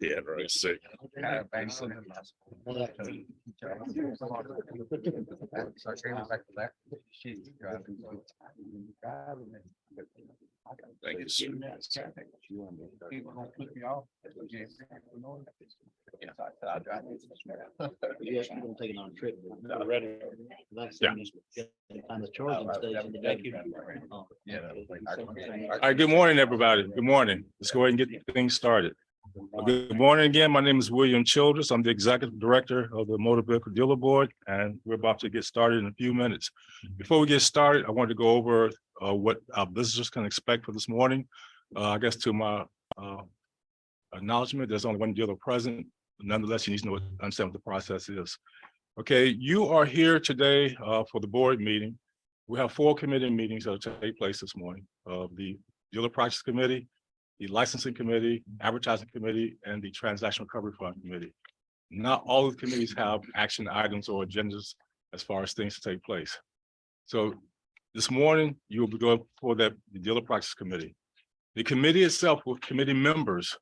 Yeah, right. Sick. Thank you, sir. Yes, we're gonna take it on a trip. Yeah. On the charging station. Thank you. Yeah. All right, good morning, everybody. Good morning. Let's go ahead and get things started. Good morning again. My name is William Childress. I'm the Executive Director of the Motor Vehicle Dealer Board, and we're about to get started in a few minutes. Before we get started, I wanted to go over what our visitors can expect for this morning. I guess to my acknowledgement, there's only one dealer present. Nonetheless, you need to understand what the process is. Okay, you are here today for the board meeting. We have 4 committee meetings that will take place this morning. The Dealer Practice Committee, the Licensing Committee, Advertising Committee, and the Transaction Recovery Fund Committee. Not all of the committees have action items or agendas as far as things to take place. So this morning, you will be going for the Dealer Practice Committee. The committee itself with committee members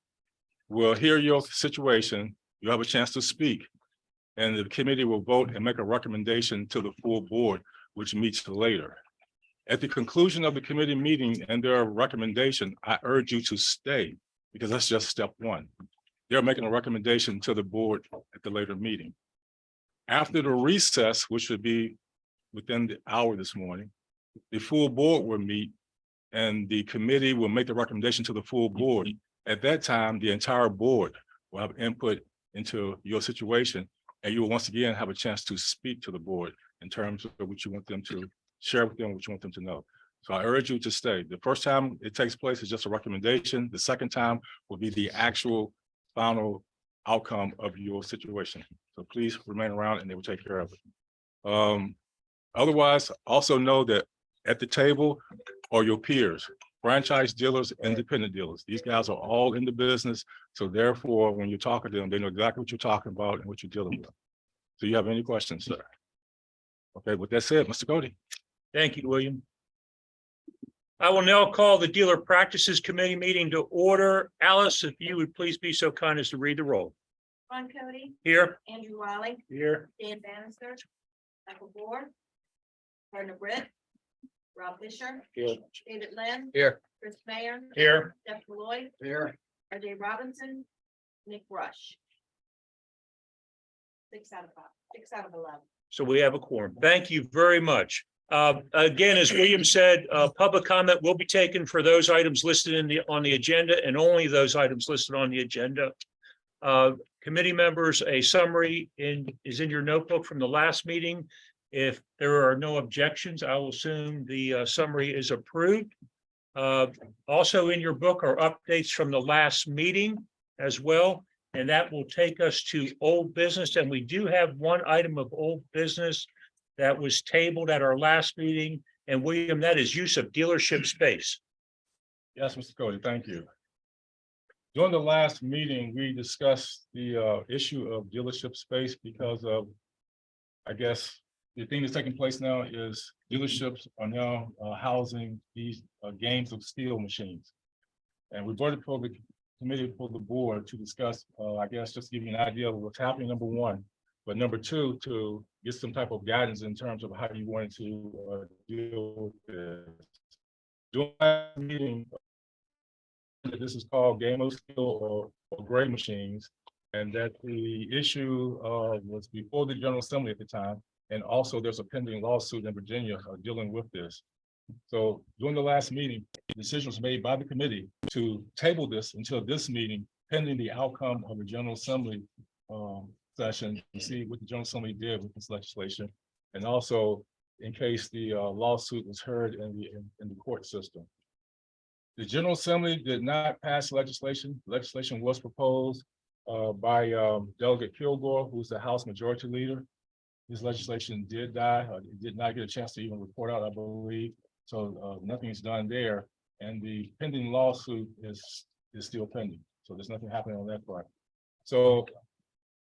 will hear your situation. You have a chance to speak. And the committee will vote and make a recommendation to the full board, which meets later. At the conclusion of the committee meeting and their recommendation, I urge you to stay because that's just step 1. They're making a recommendation to the board at the later meeting. After the recess, which would be within the hour this morning, the full board will meet and the committee will make the recommendation to the full board. At that time, the entire board will have input into your situation. And you will once again have a chance to speak to the board in terms of what you want them to share with them, what you want them to know. So I urge you to stay. The first time it takes place is just a recommendation. The second time will be the actual final outcome of your situation. So please remain around and they will take care of it. Otherwise, also know that at the table are your peers, franchise dealers, independent dealers. These guys are all in the business. So therefore, when you're talking to them, they know exactly what you're talking about and what you're dealing with. Do you have any questions, sir? Okay, with that said, Mr. Cody. Thank you, William. I will now call the Dealer Practices Committee meeting to order. Alice, if you would please be so kind as to read the roll. Ron Cody, Here. Andrew Wiley, Here. Dan Bannister, Michael Bohr, Gardner Britt, Rob Fisher, Here. David Lynn. Here. Chris Mayer. Here. Jeff Malloy, Here. R.J. Robinson, Nick Rush. 6 out of 5, 6 out of 11. So we have a quorum. Thank you very much. Again, as William said, public comment will be taken for those items listed on the agenda and only those items listed on the agenda. Committee members, a summary is in your notebook from the last meeting. If there are no objections, I will assume the summary is approved. Also in your book are updates from the last meeting as well. And that will take us to old business. And we do have one item of old business that was tabled at our last meeting. And William, that is use of dealership space. Yes, Mr. Cody, thank you. During the last meeting, we discussed the issue of dealership space because of, I guess, the thing that's taking place now is dealerships are now housing these games of steel machines. And we brought it for the committee for the board to discuss, I guess, just to give you an idea of what's happening, number 1. But number 2, to get some type of guidance in terms of how you wanted to deal with this. During that meeting, this is called game of steel or gray machines, and that the issue was before the General Assembly at the time, and also there's a pending lawsuit in Virginia dealing with this. So during the last meeting, the decision was made by the committee to table this until this meeting, pending the outcome of the General Assembly session, to see what the General Assembly did with this legislation, and also in case the lawsuit was heard in the court system. The General Assembly did not pass legislation. Legislation was proposed by Delegate Kilgore, who's the House Majority Leader. This legislation did die. It did not get a chance to even report out, I believe. So nothing's done there. And the pending lawsuit is still pending. So there's nothing happening on that part. So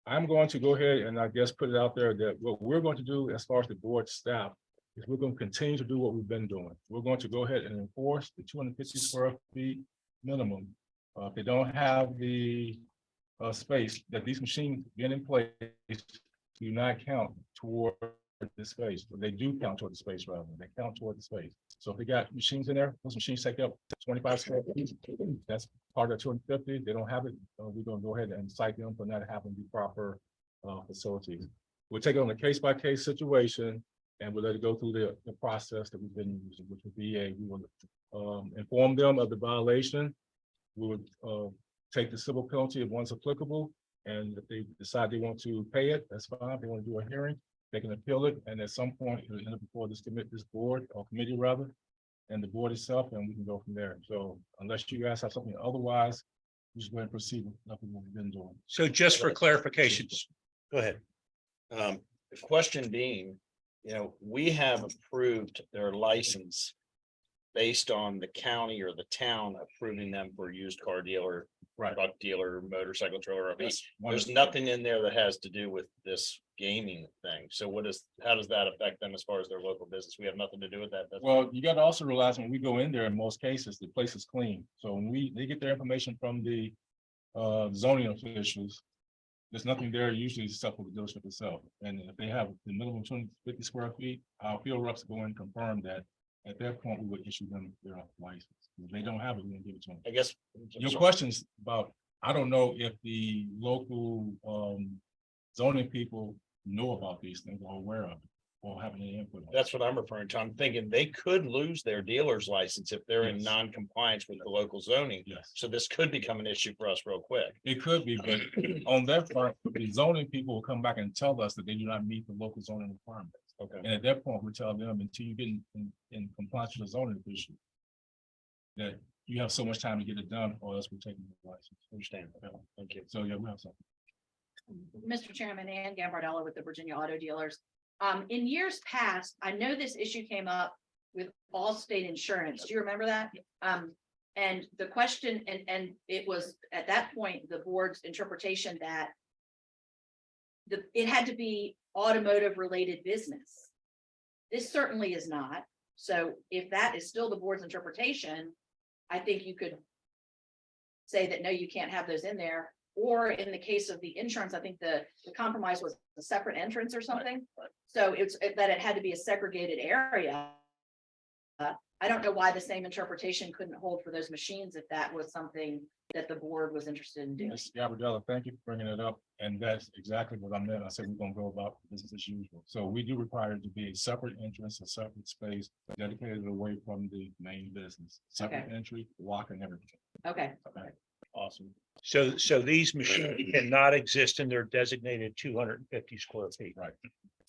I'm going to go ahead and I guess put it out there that what we're going to do as far as the board staff is we're going to continue to do what we've been doing. We're going to go ahead and enforce the 250 square feet minimum. If they don't have the space, that these machines being in place do not count toward the space. They do count toward the space rather. They count toward the space. So if they got machines in there, those machines take up 25 square feet. That's part of 250. They don't have it. We're gonna go ahead and cite them for not having the proper facilities. We'll take it on a case-by-case situation and we'll let it go through the process that we've been using, which would be we will inform them of the violation. We would take the civil penalty if one's applicable. And if they decide they want to pay it, that's fine. If they want to do a hearing, they can appeal it. And at some point, it'll end up before this board or committee rather, and the board itself, and we can go from there. So unless you guys have something otherwise, we just go ahead and proceed with nothing we've been doing. So just for clarifications, go ahead. The question being, we have approved their license based on the county or the town approving them for used car dealer, Right. truck dealer, motorcycle trailer. One There's of- nothing in there that has to do with this gaming thing. So how does that affect them as far as their local business? We have nothing to do with that. That's- Well, you got to also realize when we go in there, in most cases, the place is clean. So when they get their information from the zoning officials, there's nothing there usually except for the dealership itself. And if they have the minimum 250 square feet, our field reps go in and confirm that. At that point, we would issue them their license. If they don't have it, we can give it to them. I guess. Your questions about, I don't know if the local zoning people know about these things or aware of it or have any input. on it. That's what I'm referring to. I'm thinking they could lose their dealer's license if they're in Yes. non-compliance with the local zoning. Yes, So this could become an issue for us real quick. it could be, but on that front, the zoning people will come back and tell us that they do not meet the local zoning requirements. Okay. And at that point, we tell them until you get in compliance with the zoning issue, that you have so much time to get it done or else we're taking the license. Understand. Thank you. So yeah, we have something. Mr. Chairman, Ann Gambardella with the Virginia Auto Dealers. In years past, I know this issue came up with Allstate Insurance. Do you remember that? And the question, and it was at that point, the board's interpretation that it had to be automotive related business. This certainly is not. So if that is still the board's interpretation, I think you could say that, no, you can't have those in there. Or in the case of the insurance, I think the compromise was a separate entrance or something. So it's that it had to be a segregated area. I don't know why the same interpretation couldn't hold for those machines if that was something that the board was interested in doing. Ms. Gabardella, thank you for bringing it up. And that's exactly what I meant. I said, we're gonna go about business as usual. So we do require it to be a separate entrance, a separate space dedicated away from the main business. Separate Okay. entry, lock and everything. Okay, Okay. Awesome. So these machines cannot exist in their designated 250 square feet. Right.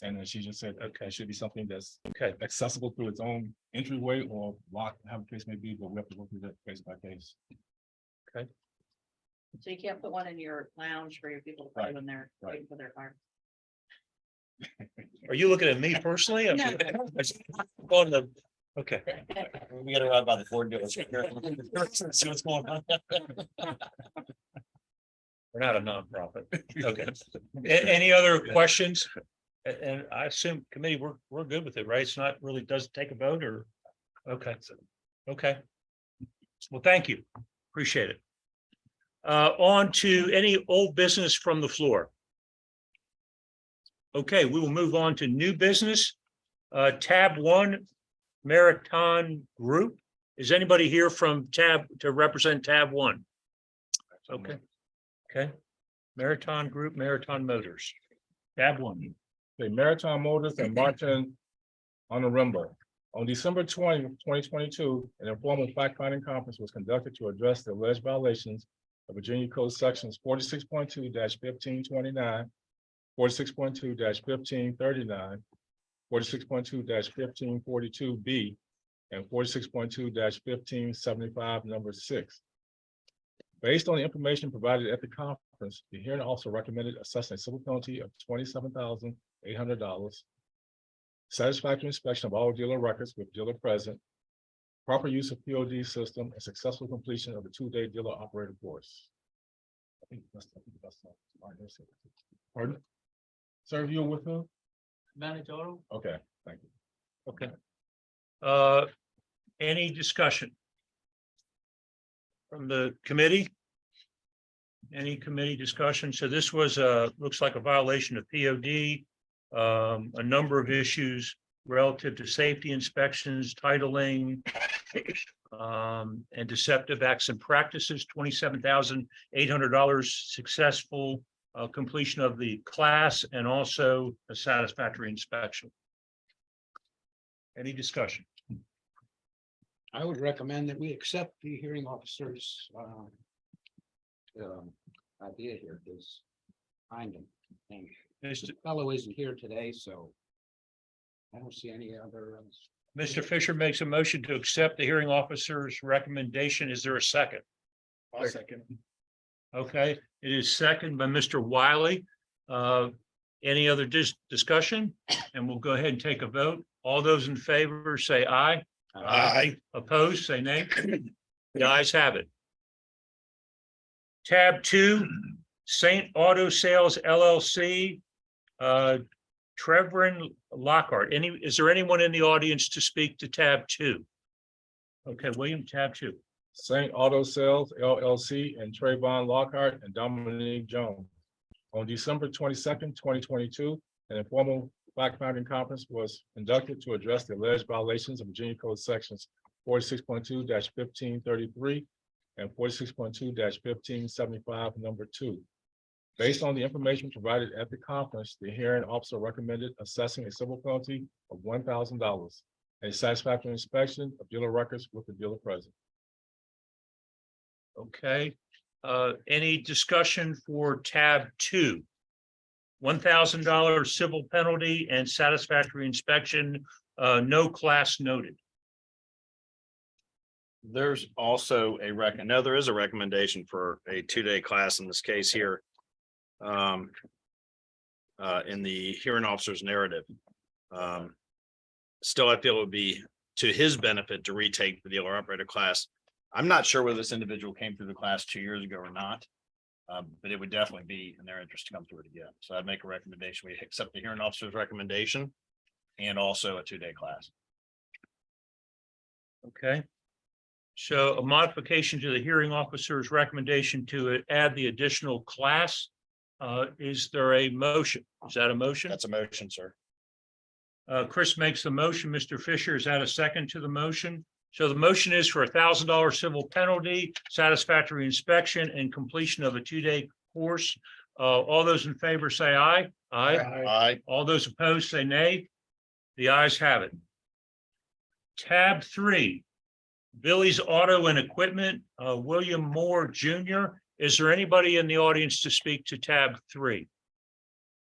And then she just said, okay, it should be something that's Okay, accessible through its own entryway or lock, however the case may be, but we have to work through that case by case. so you can't put one in your lounge for your people to play Right, when they're right. waiting for their car. are you looking at me personally? On the, okay, We gotta ride by the Ford dealership. See what's going on. we're not a nonprofit. Okay. Any other questions? And I assume committee, we're good with it, right? It's not really, doesn't take a vote or, okay, okay. Well, thank you. Appreciate it. On to any old business from the floor. Okay, we will move on to new business. Tab 1, Marathon Group. Is anybody here from tab to represent tab 1? Okay. Okay. Marathon Group, Marathon Motors. Tab 1. The Maritime Motors and Martin Honorable. On December 20, 2022, an informal fact-finding conference was conducted to address the alleged violations of Virginia Code Sections 46.2-1529, 46.2-1539, 46.2-1542B, and 46.2-1575, number 6. Based on the information provided at the conference, the hearing also recommended assessing a civil penalty of $27,800, satisfactory inspection of all dealer records with dealer present, proper use of POD system, and successful completion of the 2-day dealer operator course. I think that's all right, that's it. Pardon? Sir, you with who? Manage Auto? Okay, thank you. Okay. Any discussion? from the committee? Any committee discussion? So this was looks like a violation of POD. A number of issues relative to safety inspections, titling. And deceptive acts and practices, $27,800 successful completion of the class and also a satisfactory inspection. Any discussion? I would recommend that we accept the hearing officer's idea here, because behind him. And Mr. the fellow isn't here today, so I don't see any other. Mr. Fisher makes a motion to accept the hearing officer's recommendation. Is there a second? I'll second. Okay, it is second by Mr. Wiley. Any other discussion? And we'll go ahead and take a vote. All those in favor say aye. Aye. Opposed, say nay. The ayes have it. Tab 2, Saint Auto Sales LLC. Trevor Lockhart. Is there anyone in the audience to speak to tab 2? Okay, William, tab 2. Saint Auto Sales LLC and Trayvon Lockhart and Dominique Jones. On December 22nd, 2022, an informal fact-finding conference was conducted to address the alleged violations of Virginia Code sections 46.2-1533 and 46.2-1575, number 2. Based on the information provided at the conference, the hearing officer recommended assessing a civil penalty of $1,000, a satisfactory inspection of dealer records with the dealer present. Okay, any discussion for tab 2? $1,000 civil penalty and satisfactory inspection, no class noted. There's also there is a recommendation for a 2-day class in this case here. In the hearing officer's narrative. Still, I feel it would be to his benefit to retake the dealer operator class. I'm not sure whether this individual came through the class 2 years ago or not. But it would definitely be in their interest to come through it again. So I'd make a recommendation. We accept the hearing officer's recommendation and also a 2-day class. Okay. So a modification to the hearing officer's recommendation to add the additional class. Is there a motion? Is that a motion? That's a motion, sir. Chris makes the motion. Mr. Fisher, is that a second to the motion? So the motion is for $1,000 civil penalty, satisfactory inspection and completion of a 2-day course. All those in favor say aye. Aye. Aye. All those opposed say nay. The ayes have it. Tab 3, Billy's Auto and Equipment, William Moore Jr. Is there anybody in the audience to speak to tab 3?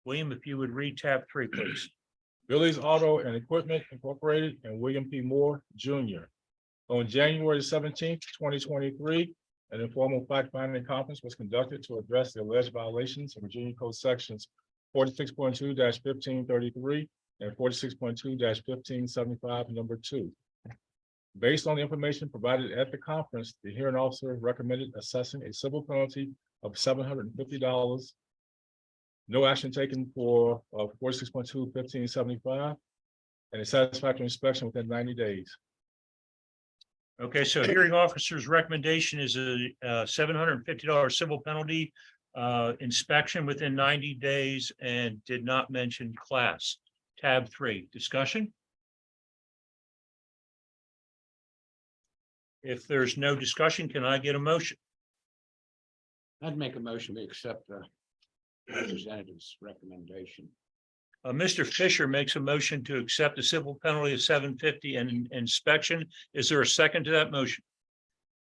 William, if you would read tab 3, please. Billy's Auto and Equipment Incorporated and William P. Moore Jr. On January 17th, 2023, an informal fact-finding conference was conducted to address the alleged violations of Virginia Code sections 46.2-1533 and 46.2-1575, number 2. Based on the information provided at the conference, the hearing officer recommended assessing a civil penalty of $750. No action taken for 46.2-1575 and a satisfactory inspection within 90 days. Okay, so hearing officer's recommendation is a $750 civil penalty, inspection within 90 days and did not mention class. Tab 3, discussion. If there's no discussion, can I get a motion? I'd make a motion to accept the representative's recommendation. Mr. Fisher makes a motion to accept the civil penalty of $750 and inspection. Is there a second to that motion?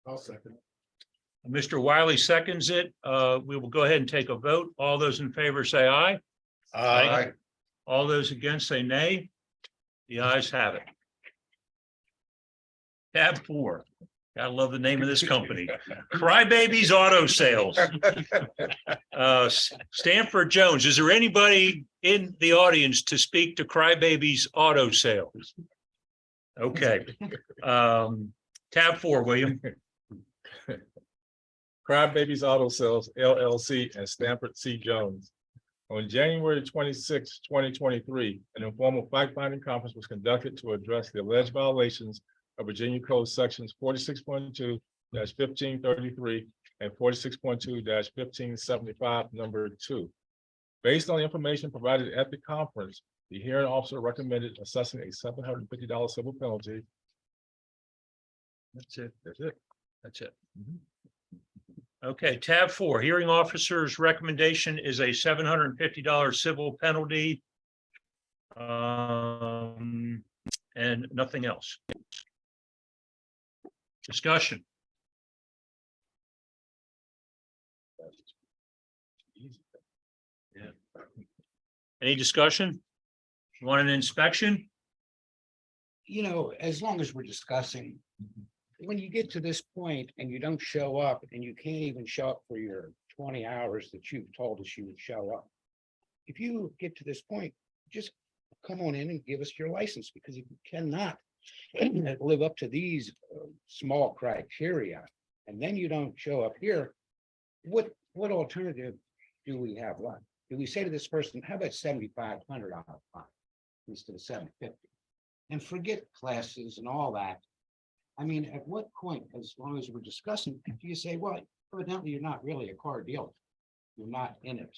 I'll second. Mr. Wiley seconds it. We will go ahead and take a vote. All those in favor say aye. Aye. All those against say nay. The ayes have it. Tab 4. Gotta love the name of this company. Crybabies Auto Sales. Stanford Jones, is there anybody in the audience to speak to Crybabies Auto Sales? Okay. Tab 4, William. Crybabies Auto Sales LLC and Stanford C. Jones. On January 26, 2023, an informal fact-finding conference was conducted to address the alleged violations of Virginia Code sections 46.2, 1533 and 46.2 1575, number 2. Based on the information provided at the conference, the hearing officer recommended assessing a $750 civil penalty. That's it. That's it. That's it. Okay, tab 4, hearing officer's recommendation is a $750 civil penalty. And nothing else. Discussion. Any discussion? You want an inspection? You know, as long as we're discussing, when you get to this point and you don't show up and you can't even show up for your 20 hours that you've told us you would show up. If you get to this point, just come on in and give us your license, because if you cannot live up to these small criteria, and then you don't show up here, what alternative do we have left? Do we say to this person, how about $7,500 fine instead of $750? And forget classes and all that. I mean, at what point, as long as we're discussing, do you say, well, evidently you're not really a car dealer. You're not in it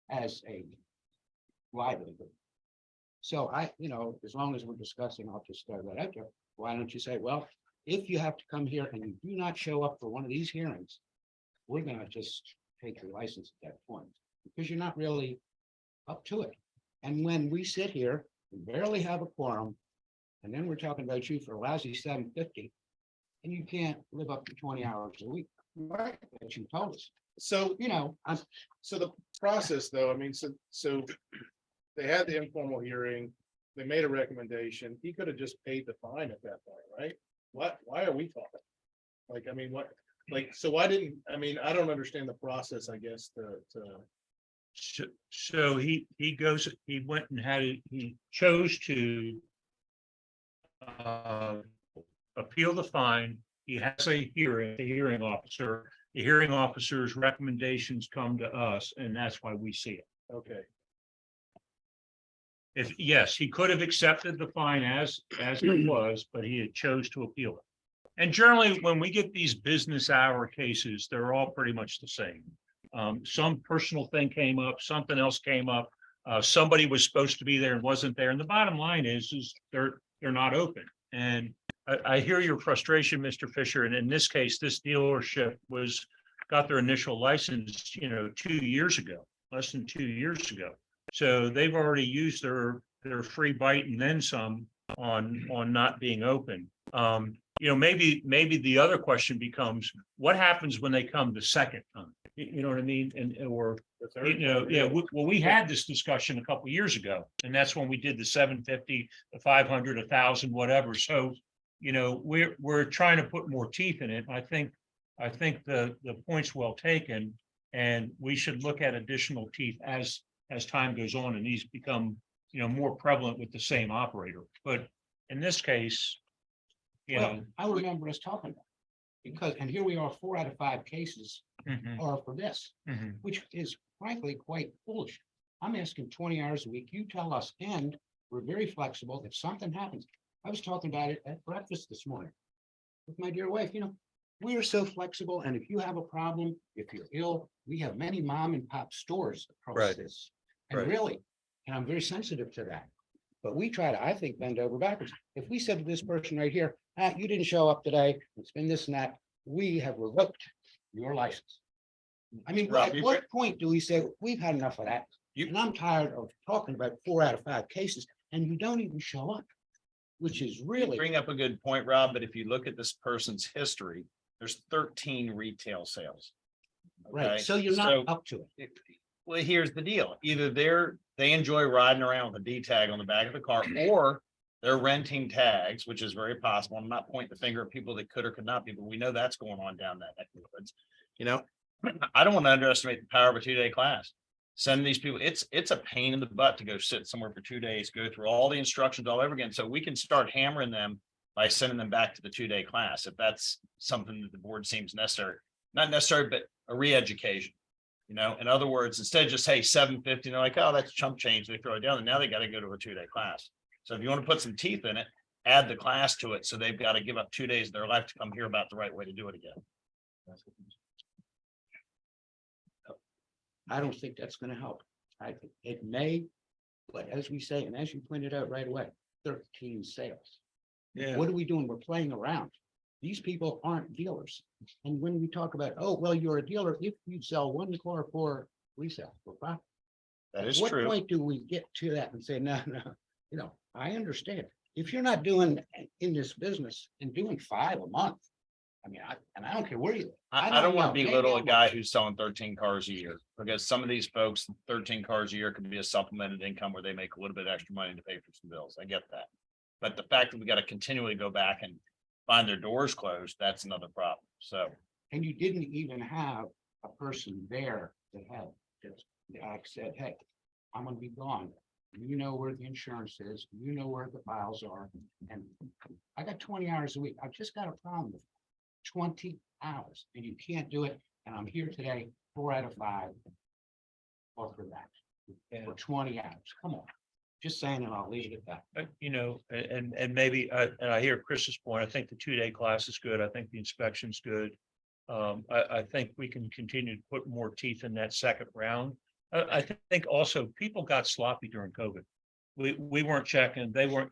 as a livelihood. So as long as we're discussing, I'll just start that out there. Why don't you say, well, if you have to come here and you do not show up for one of these hearings, we're gonna just take your license at that point, because you're not really up to it. And when we sit here, we barely have a quorum, and then we're talking about you for a lousy $750, and you can't live up to 20 hours a week. Right. That you told us. So, I'm so the process though, I mean, so they had the informal hearing, they made a recommendation, he could have just paid the fine at that point, right? Why are we talking? Like, I mean, so why didn't, I mean, I don't understand the process, I guess, So he went and he chose to appeal the fine. He has a hearing officer. The hearing officer's recommendations come to us, and that's why we see it. okay, Yes, he could have accepted the fine as it was, but he had chose to appeal it. And generally, when we get these business hour cases, they're all pretty much the same. Some personal thing came up, something else came up. Somebody was supposed to be there and wasn't there. And the bottom line is they're not open. And I hear your frustration, Mr. Fisher. And in this case, this dealership got their initial license, 2 years ago, less than 2 years ago. So they've already used their free bite and then some on not being open. Maybe the other question becomes, what happens when they come the second time? You know what I mean? We had this discussion a couple of years ago, and that's when we did the 750, the 500, 1,000, whatever. So, we're trying to put more teeth in it. I think the point's well taken, and we should look at additional teeth as time goes on and these become, more prevalent with the same operator. But in this case, I remember us talking about it, and here we are, 4 out of 5 cases mhm, are for this, mhm. which is frankly quite foolish. I'm asking 20 hours a week. You tell us, and we're very flexible. If something happens, I was talking about it at breakfast this morning with my dear wife. We are so flexible, and if you have a problem, if you're ill, we have many mom and pop stores across Right. this. And Right. really, and I'm very sensitive to that. But we try to, I think, bend over backwards. If we said to this person right here, you didn't show up today, it's been this and that, we have revoked your license. I mean, Rob, at you what point do we say, we've had enough of that? And I'm tired of talking about 4 out of 5 cases, and you don't even show up, which is You really. bring up a good point, Rob, but if you look at this person's history, there's 13 retail sales. Right, Okay? so you're not up to it. Well, here's the deal. Either they enjoy riding around with a D tag on the back of the car, or they're renting tags, which is very possible. I'm not pointing the finger at people that could or could not be, but we know that's going on down that neck of the woods. I don't want to underestimate the power of a 2-day class. Send these people, it's a pain in the butt to go sit somewhere for 2 days, go through all the instructions all over again. So we can start hammering them by sending them back to the 2-day class, if that's something that the board seems necessary. Not necessary, but a re-education. In other words, instead of just, hey, 750, they're like, oh, that's chump change. They throw it down, and now they got to go to a 2-day class. So if you want to put some teeth in it, add the class to it, so they've got to give up 2 days of their life to come hear about the right way to do it again. I don't think that's gonna help. I think it may, but as we say, and as you pointed out right away, 13 sales. Yeah. What are we doing? We're playing around. These people aren't dealers. And when we talk about, oh, well, you're a dealer if you sell one car for resale. For profit. That At is what true. point do we get to that and say, no, I understand. If you're not doing in this business and doing 5 a month. I mean, I don't care where you live. I don't want know. to Maybe belittle a I'm guy wrong. who's selling 13 cars a year, because some of these folks, 13 cars a year could be a supplemented income where they make a little bit extra money to pay for some bills. I get that. But the fact that we got to continually go back and find their doors closed, that's another problem. So, And you didn't even have a person there that had just said, hey, I'm gonna be gone. You know where the insurance is, you know where the files are, and I got 20 hours a week. I've just got a problem with 20 hours, and you can't do it. And I'm here today, 4 out of 5. Or for that, for 20 hours. Come on. Just saying, and I'll leave it at that. You know, and maybe, and I hear Chris's point, I think the 2-day class is good, I think the inspection's good. I think we can continue to put more teeth in that second round. I think also people got sloppy during COVID. We weren't checking, they weren't,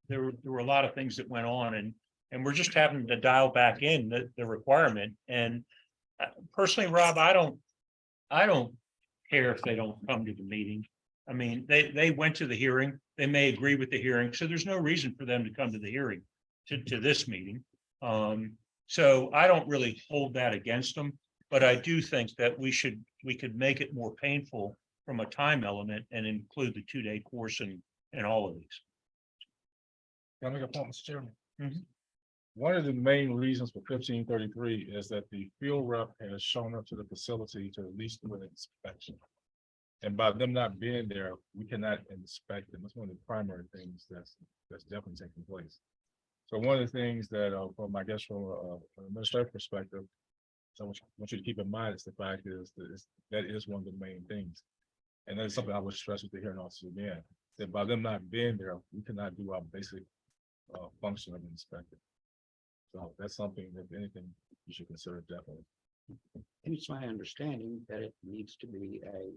there were a lot of things that went on, and we're just having to dial back in the requirement. And personally, Rob, I don't care if they don't come to the meeting. I mean, they went to the hearing, they may agree with the hearing, so there's no reason for them to come to the hearing to this meeting. So I don't really hold that against them, but I do think that we could make it more painful from a time element and include the 2-day course in all of these. Can I make a point, Mr. Chairman? Mhm. One of the main reasons for 1533 is that the field rep has shown up to the facility to at least do an inspection. And by them not being there, we cannot inspect them. That's one of the primary things that's definitely taking place. So one of the things that, from, I guess, from an administrative perspective, so I want you to keep in mind is the fact is that is one of the main things. And that's something I would stress with the hearing officer again, that by them not being there, we cannot do our basic function of inspecting. So that's something that, if anything, you should consider definitely. And it's my understanding that it needs to be a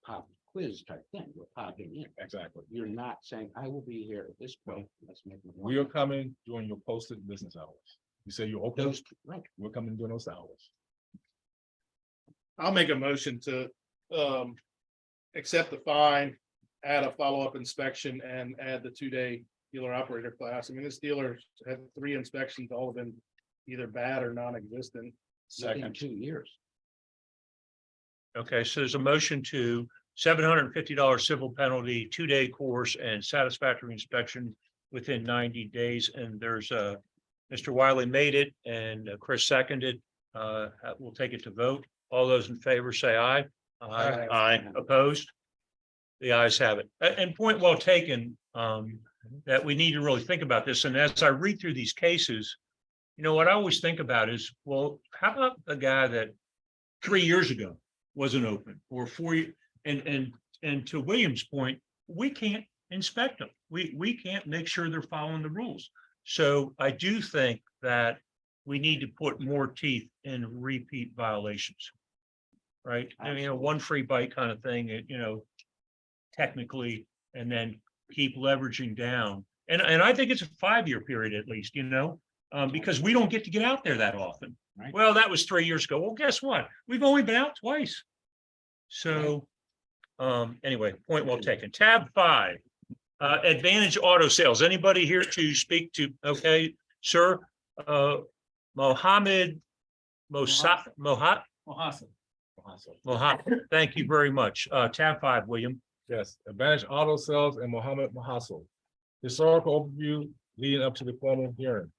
pop quiz type thing. We're popping in. Exactly. You're not saying, I will be here at this point. Let's make it. We are coming during your posted business hours. You say you're open, Those, right. we're coming during those hours. I'll make a motion to accept the fine, add a follow-up inspection and add the 2-day dealer operator class. I mean, this dealer had 3 inspections, all of them either bad or non-existent. Within 2 years. Okay, so there's a motion to $750 civil penalty, 2-day course and satisfactory inspection within 90 days. And there's Mr. Wiley made it and Chris seconded. We'll take it to vote. All those in favor say aye. Aye. Aye. Opposed? The ayes have it. And point well taken, that we need to really think about this. And as I read through these cases, what I always think about is, well, how about the guy that 3 years ago wasn't open, or 4 years? And to William's point, we can't inspect them. We can't make sure they're following the rules. So I do think that we need to put more teeth in repeat violations. Right? I mean, a one free bite kind of thing, technically, and then keep leveraging down. And I think it's a 5-year period at least, because we don't get to get out there that often. Right. Well, that was 3 years ago. Well, guess what? We've only been out twice. So, anyway, point well taken. Tab 5, Advantage Auto Sales. Anybody here to speak to? Okay, sir. Mohammed Mohad. Thank you very much. Tab 5, William. Yes, Advantage Auto Sales and Mohammed Mahassel. Historical overview leading up to the formal hearing.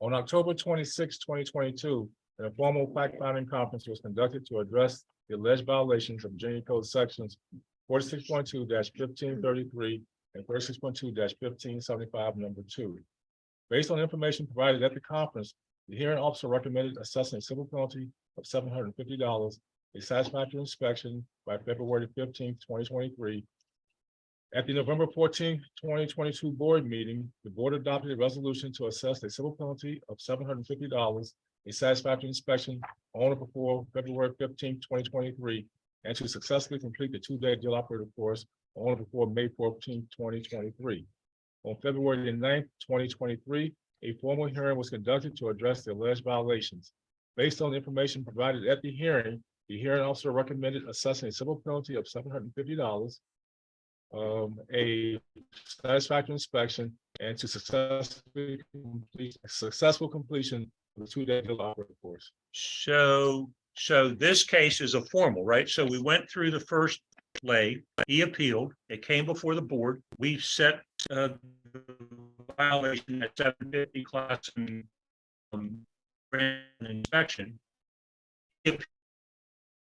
On October 26, 2022, an informal fact-finding conference was conducted to address the alleged violations of Virginia Code sections 46.2-1533 and 36.2-1575, number 2. Based on information provided at the conference, the hearing officer recommended assessing a civil penalty of $750, a satisfactory inspection by February 15, 2023, At the November 14, 2022 board meeting, the board adopted a resolution to assess a civil penalty of $750, a satisfactory inspection on or before February 15, 2023, and to successfully complete the two-day deal operator course on or before May 14, 2023. On February the 9th, 2023, a formal hearing was conducted to address the alleged violations. Based on the information provided at the hearing officer recommended assessing a civil penalty of $750, a satisfactory inspection, and to successful completion of the two-day deal operator course. So this case is a formal, right? So we went through the first leg, he appealed, it came before the board, we set the violation at 750 class and ran an inspection. He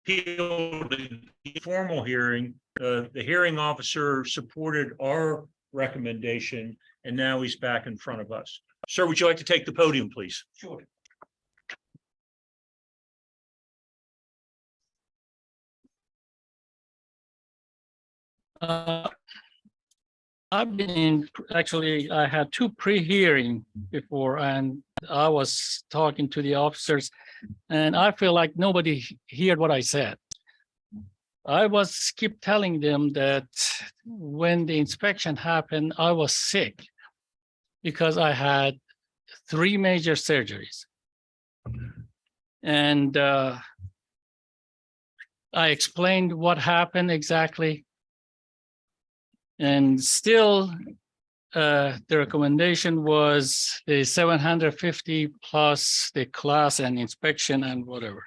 appealed the formal hearing, the hearing officer supported our recommendation, and now he's back in front of us. Sir, would you like to take the podium, please? Sure. I've been in, actually, I had two pre-hearing before, and I was talking to the officers, and I feel like nobody heard what I said. I was keep telling them that when the inspection happened, I was sick because I had 3 major surgeries. And I explained what happened exactly. And still, the recommendation was the 750 plus the class and inspection and whatever.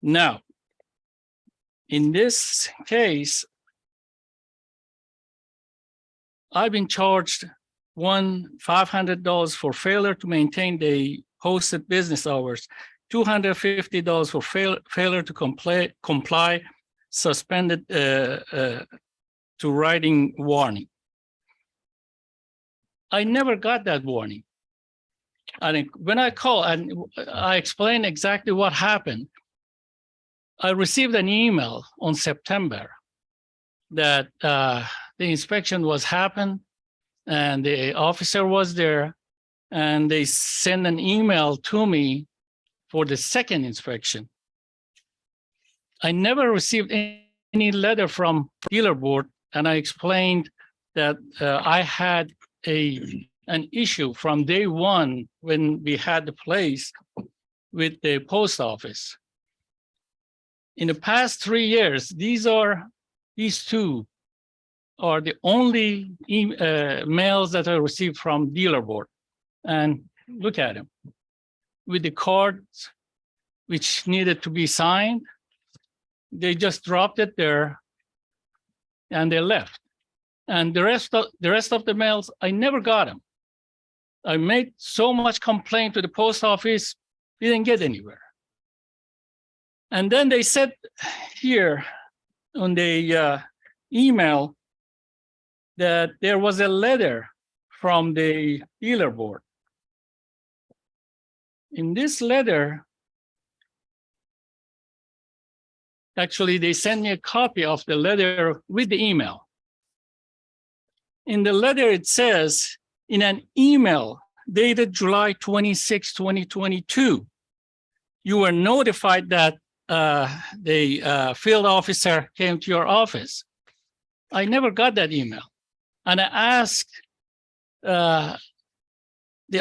Now, in this case, I've been charged $500 for failure to maintain the posted business hours, $250 for failure to comply, suspended to writing warning. I never got that warning. I think when I call and I explain exactly what happened, I received an email on September that the inspection was happened and the officer was there, and they sent an email to me for the second inspection. I never received any letter from dealer board, and I explained that I had an issue from day one when we had the place with the post office. In the past 3 years, these two are the only mails that I received from dealer board. And look at them, with the cards which needed to be signed. They just dropped it there and they left. And the rest of the mails, I never got them. I made so much complaint to the post office, didn't get anywhere. And then they said here on the email that there was a letter from the dealer board. In this letter, actually, they sent me a copy of the letter with the email. In the letter, it says, in an email dated July 26, 2022, you were notified that the field officer came to your office. I never got that email. And I asked the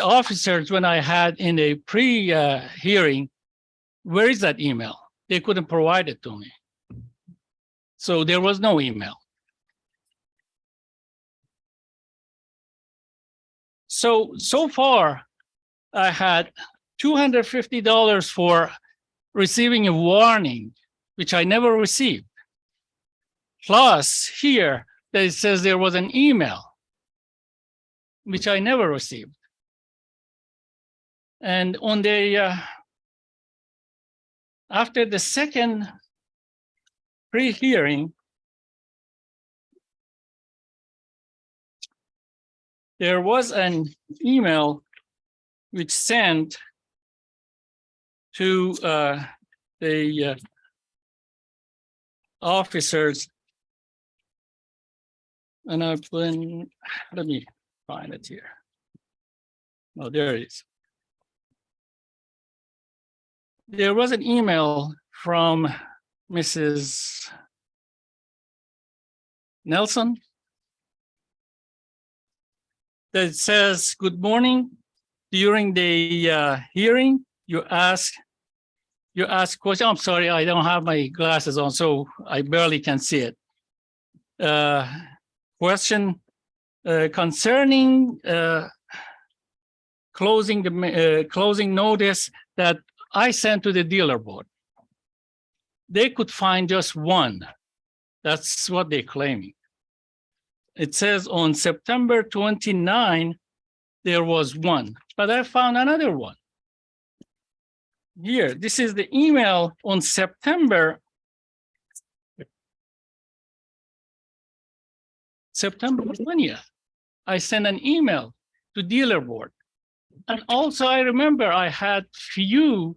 officers when I had in a pre-hearing, where is that email? They couldn't provide it to me. So there was no email. So far, I had $250 for receiving a warning, which I never received. Plus here, that it says there was an email, which I never received. And on the, after the second pre-hearing, there was an email which sent to the officers And I've been, let me find it here. Oh, there it is. There was an email from Mrs. Nelson that says, "Good morning. During the hearing, you ask question. I'm sorry, I don't have my glasses on, so I barely can see it. Question concerning closing notice that I sent to the dealer board. They could find just one. That's what they're claiming. It says on September 29, there was one, but I found another one. Here, this is the email on September 20th. I sent an email to dealer board. And also I remember I had few,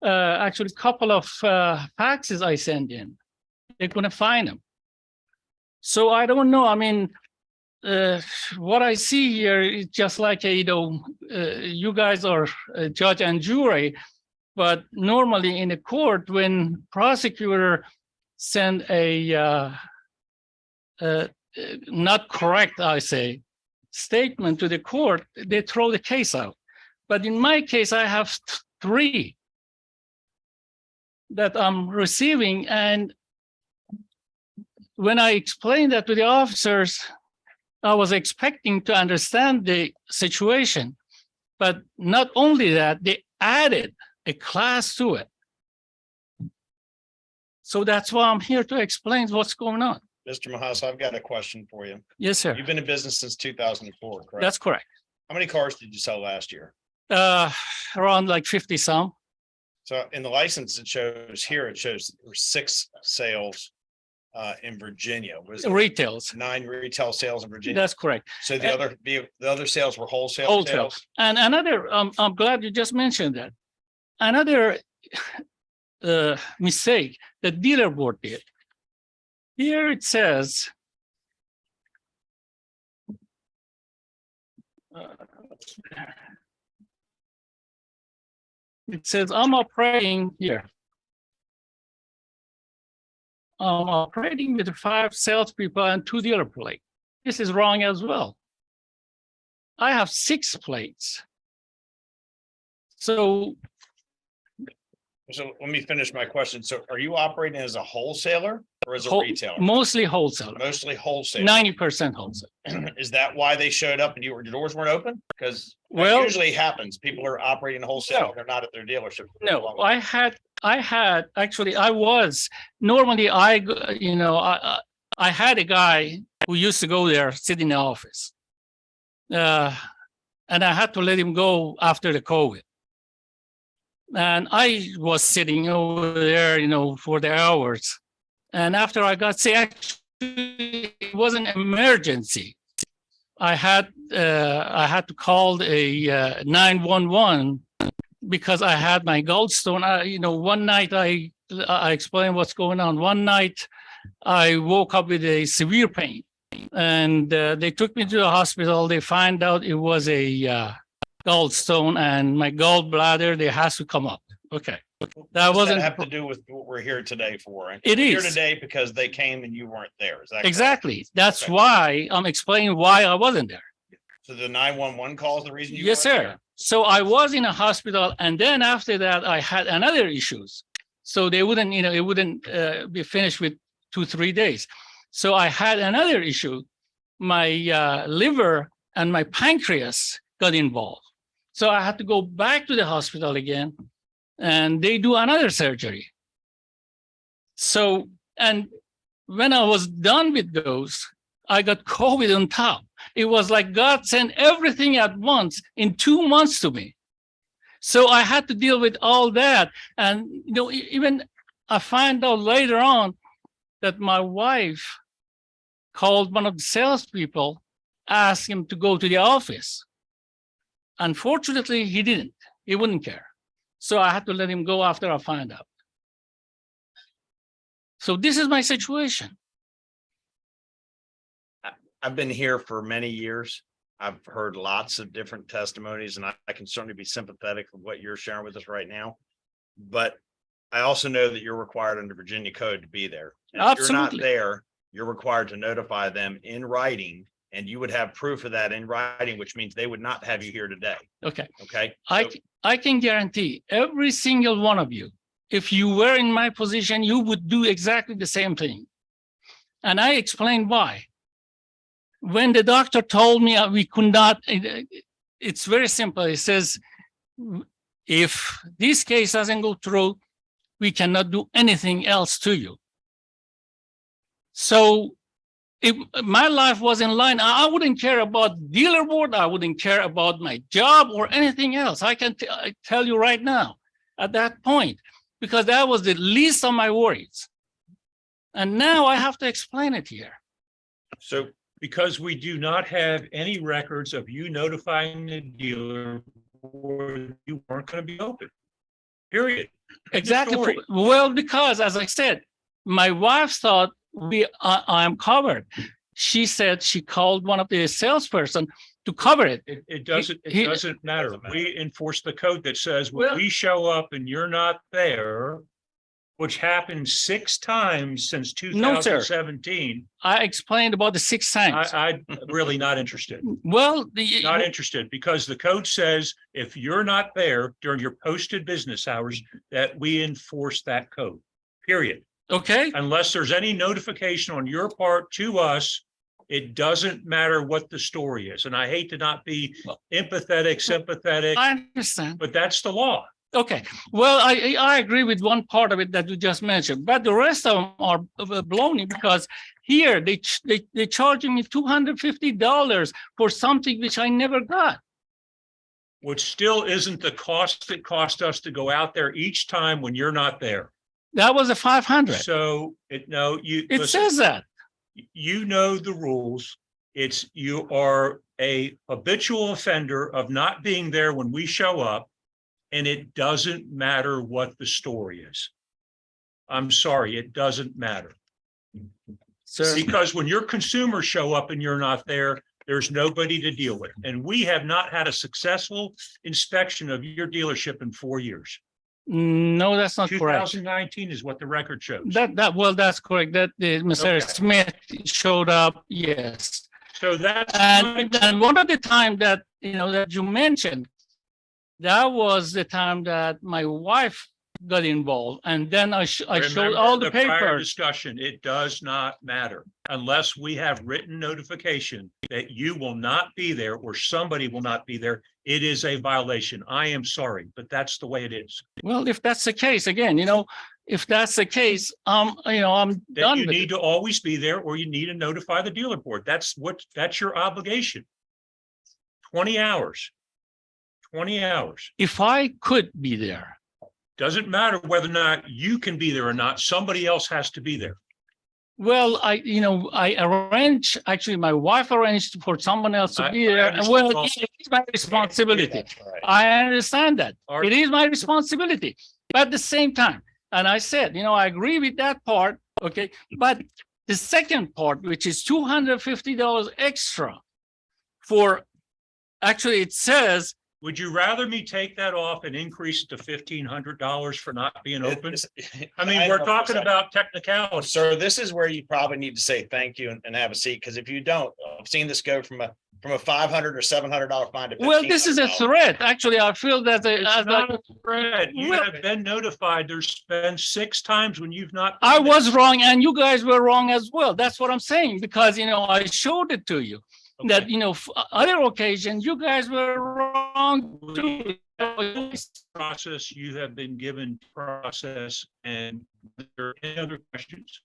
actually couple of faxes I sent in. They couldn't find them. So I don't know, I mean, what I see here is just like, you guys are a judge and jury, but normally in a court, when prosecutor send a not correct, I say, statement to the court, they throw the case out. But in my case, I have 3 that I'm receiving. And when I explained that to the officers, I was expecting to understand the situation. But not only that, they added a class to it. So that's why I'm here to explain what's going on. Mr. Mahas, I've got a question for you. Yes, sir. You've been in business since 2004, correct? That's correct. How many cars did you sell last year? Around like 50 some. So in the license, it shows there were 6 sales in Virginia. Was there Retails. 9 retail sales in Virginia? That's correct. So the other sales were wholesale Wholesale. sales? And another, I'm glad you just mentioned that. Another mistake the dealer board did. Here it says, I'm operating here. I'm operating with 5 salespeople and 2 dealer plates. This is wrong as well. I have 6 plates. So let me finish my question. So are you operating as a wholesaler or as a retailer? mostly wholesaler, Mostly wholesale. 90% wholesale. Is that why they showed up and your doors weren't open? Because Well- usually happens. People are operating wholesale. They're not at their dealership. No, I had actually, I was normally I had a guy who used to go there, sit in the office. And I had to let him go after the COVID. And I was sitting over there, for the hours. And after I got sick, actually, it was an emergency. I had to call a 911 because I had my gallstone. One night I explained what's going on. One night I woke up with a severe pain, and they took me to the hospital. They find out it was a gallstone, and my gallbladder, they has to come up. Okay. That wasn't have to do with what we're here today for. Right? It We're is. here today because they came and you weren't there. Is that correct? Exactly. That's Okay. why I'm explaining why I wasn't there. So the 911 call is the reason you Yes, weren't sir. there? So I was in a hospital, and then after that, I had another issues. So they wouldn't, it wouldn't be finished with 2-3 days. So I had another issue. My liver and my pancreas got involved. So I had to go back to the hospital again, and they do another surgery. So, and when I was done with those, I got COVID on top. It was like God sent everything at once in 2 months to me. So I had to deal with all that. And, even I find out later on that my wife called one of the salespeople, asked him to go to the office. Unfortunately, he didn't. He wouldn't care. So I had to let him go after I find out. So this is my situation. I've been here for many years. I've heard lots of different testimonies and I can certainly be sympathetic with what you're sharing with us right now. But I also know that you're required under Virginia code to be there. And if you're not Absolutely. there, you're required to notify them in writing, and you would have proof of that in writing, which means they would not have you here today. Okay, Okay? So- I can guarantee every single one of you, if you were in my position, you would do exactly the same thing. And I explained why. When the doctor told me we could not, it's very simple. It says, if this case doesn't go through, we cannot do anything else to you. So if my life was in line, I wouldn't care about dealer board. I wouldn't care about my job or anything else. I can tell you right now at that point, because that was the least of my worries. And now I have to explain it here. So Because we do not have any records of you notifying the dealer or you weren't going to be open. Period. End of Exactly. story. Well, because as I said, my wife thought I'm covered. She said she called one of the salesperson to cover it. It doesn't he- matter. Doesn't matter. We enforce the code that says when Well- we show up and you're not there, which happened 6 times since No, sir. 2017. I explained about the 6 times. I'm really not interested. Well, Not interested because the code says if you're not there during your posted business hours, that we enforce that code, period. okay, Unless there's any notification on your part to us, it doesn't matter what the story is. And I hate to not be empathetic, sympathetic, I understand. but that's the law. Okay, well, I agree with one part of it that you just mentioned, but the rest of them are baloney because here they charging me $250 for something which I never got. Which still isn't the cost it cost us to go out there each time when you're not there. That was a 500. So you. It listen, says that. you know the rules. It's you are a habitual offender of not being there when we show up. And it doesn't matter what the story is. I'm sorry, it doesn't matter. Sir, Because when your consumers show up and you're not there, there's nobody to deal with. And we have not had a successful inspection of your dealership in 4 years. no, that's not correct. 2019 is what the record shows. Well, that's correct. That Mr. Okay. Smith showed up, yes. So that's. And one of the time that, that you mentioned, that was the time that my wife got involved. And then I showed Remember all the prior papers. Discussion, it does not matter unless we have written notification that you will not be there or somebody will not be there. It is a violation. I am sorry, but that's the way it is. Well, if that's the case, again, if that's the case, I'm That done you with need it. to always be there or you need to notify the dealer board. That's your obligation. 20 hours. 20 hours. If I could be there, Doesn't matter whether or not you can be there or not. Somebody else has to be there. well, I arranged, actually, my wife arranged for someone else to I- be I there. understand Well, also. it is my responsibility. That's right. I understand that. Our- It is my responsibility. But at the same time, and I said, I agree with that part, okay? But the second part, which is $250 extra for, actually, it says, Would you rather me take that off and increase it to $1,500 for not being open? I mean, we're talking about technicality. Sir, this is where you probably need to say thank you and have a seat, because if you don't, I've seen this go from a $500 or $700 fine to. well, this is a $1,500. threat. Actually, I feel that It's not a threat. You Well- have been notified. There's been 6 times when you've not. I been there. was wrong and you guys were wrong as well. That's what I'm saying, because, I showed it to you. That, other occasions, you guys were wrong too. Process, you have been given process, and are there any other questions?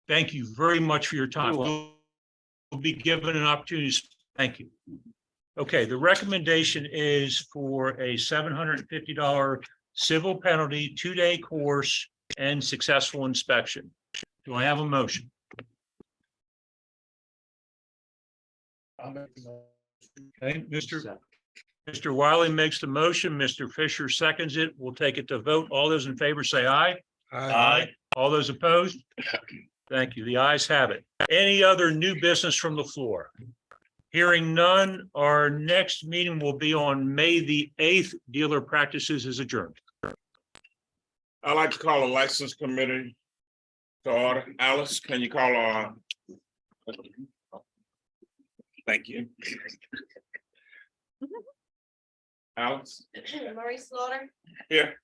Thank you very much for your time. You're We'll be given an opportunity. Thank you. Okay, the recommendation is for a $750 civil penalty, 2-day course and successful inspection. Do I have a motion? I'll make the motion. Okay, Mr. Wiley makes the motion. Mr. Fisher seconds it. We'll take it to vote. All those in favor say aye. All those opposed? Thank you. The ayes have it. Any other new business from the floor? Hearing none, our next meeting will be on May the 8th. Dealer practices is adjourned. I'd like to call a license committee to order. Alice, can you call Thank you. Alice? Maurice Slaughter, Here.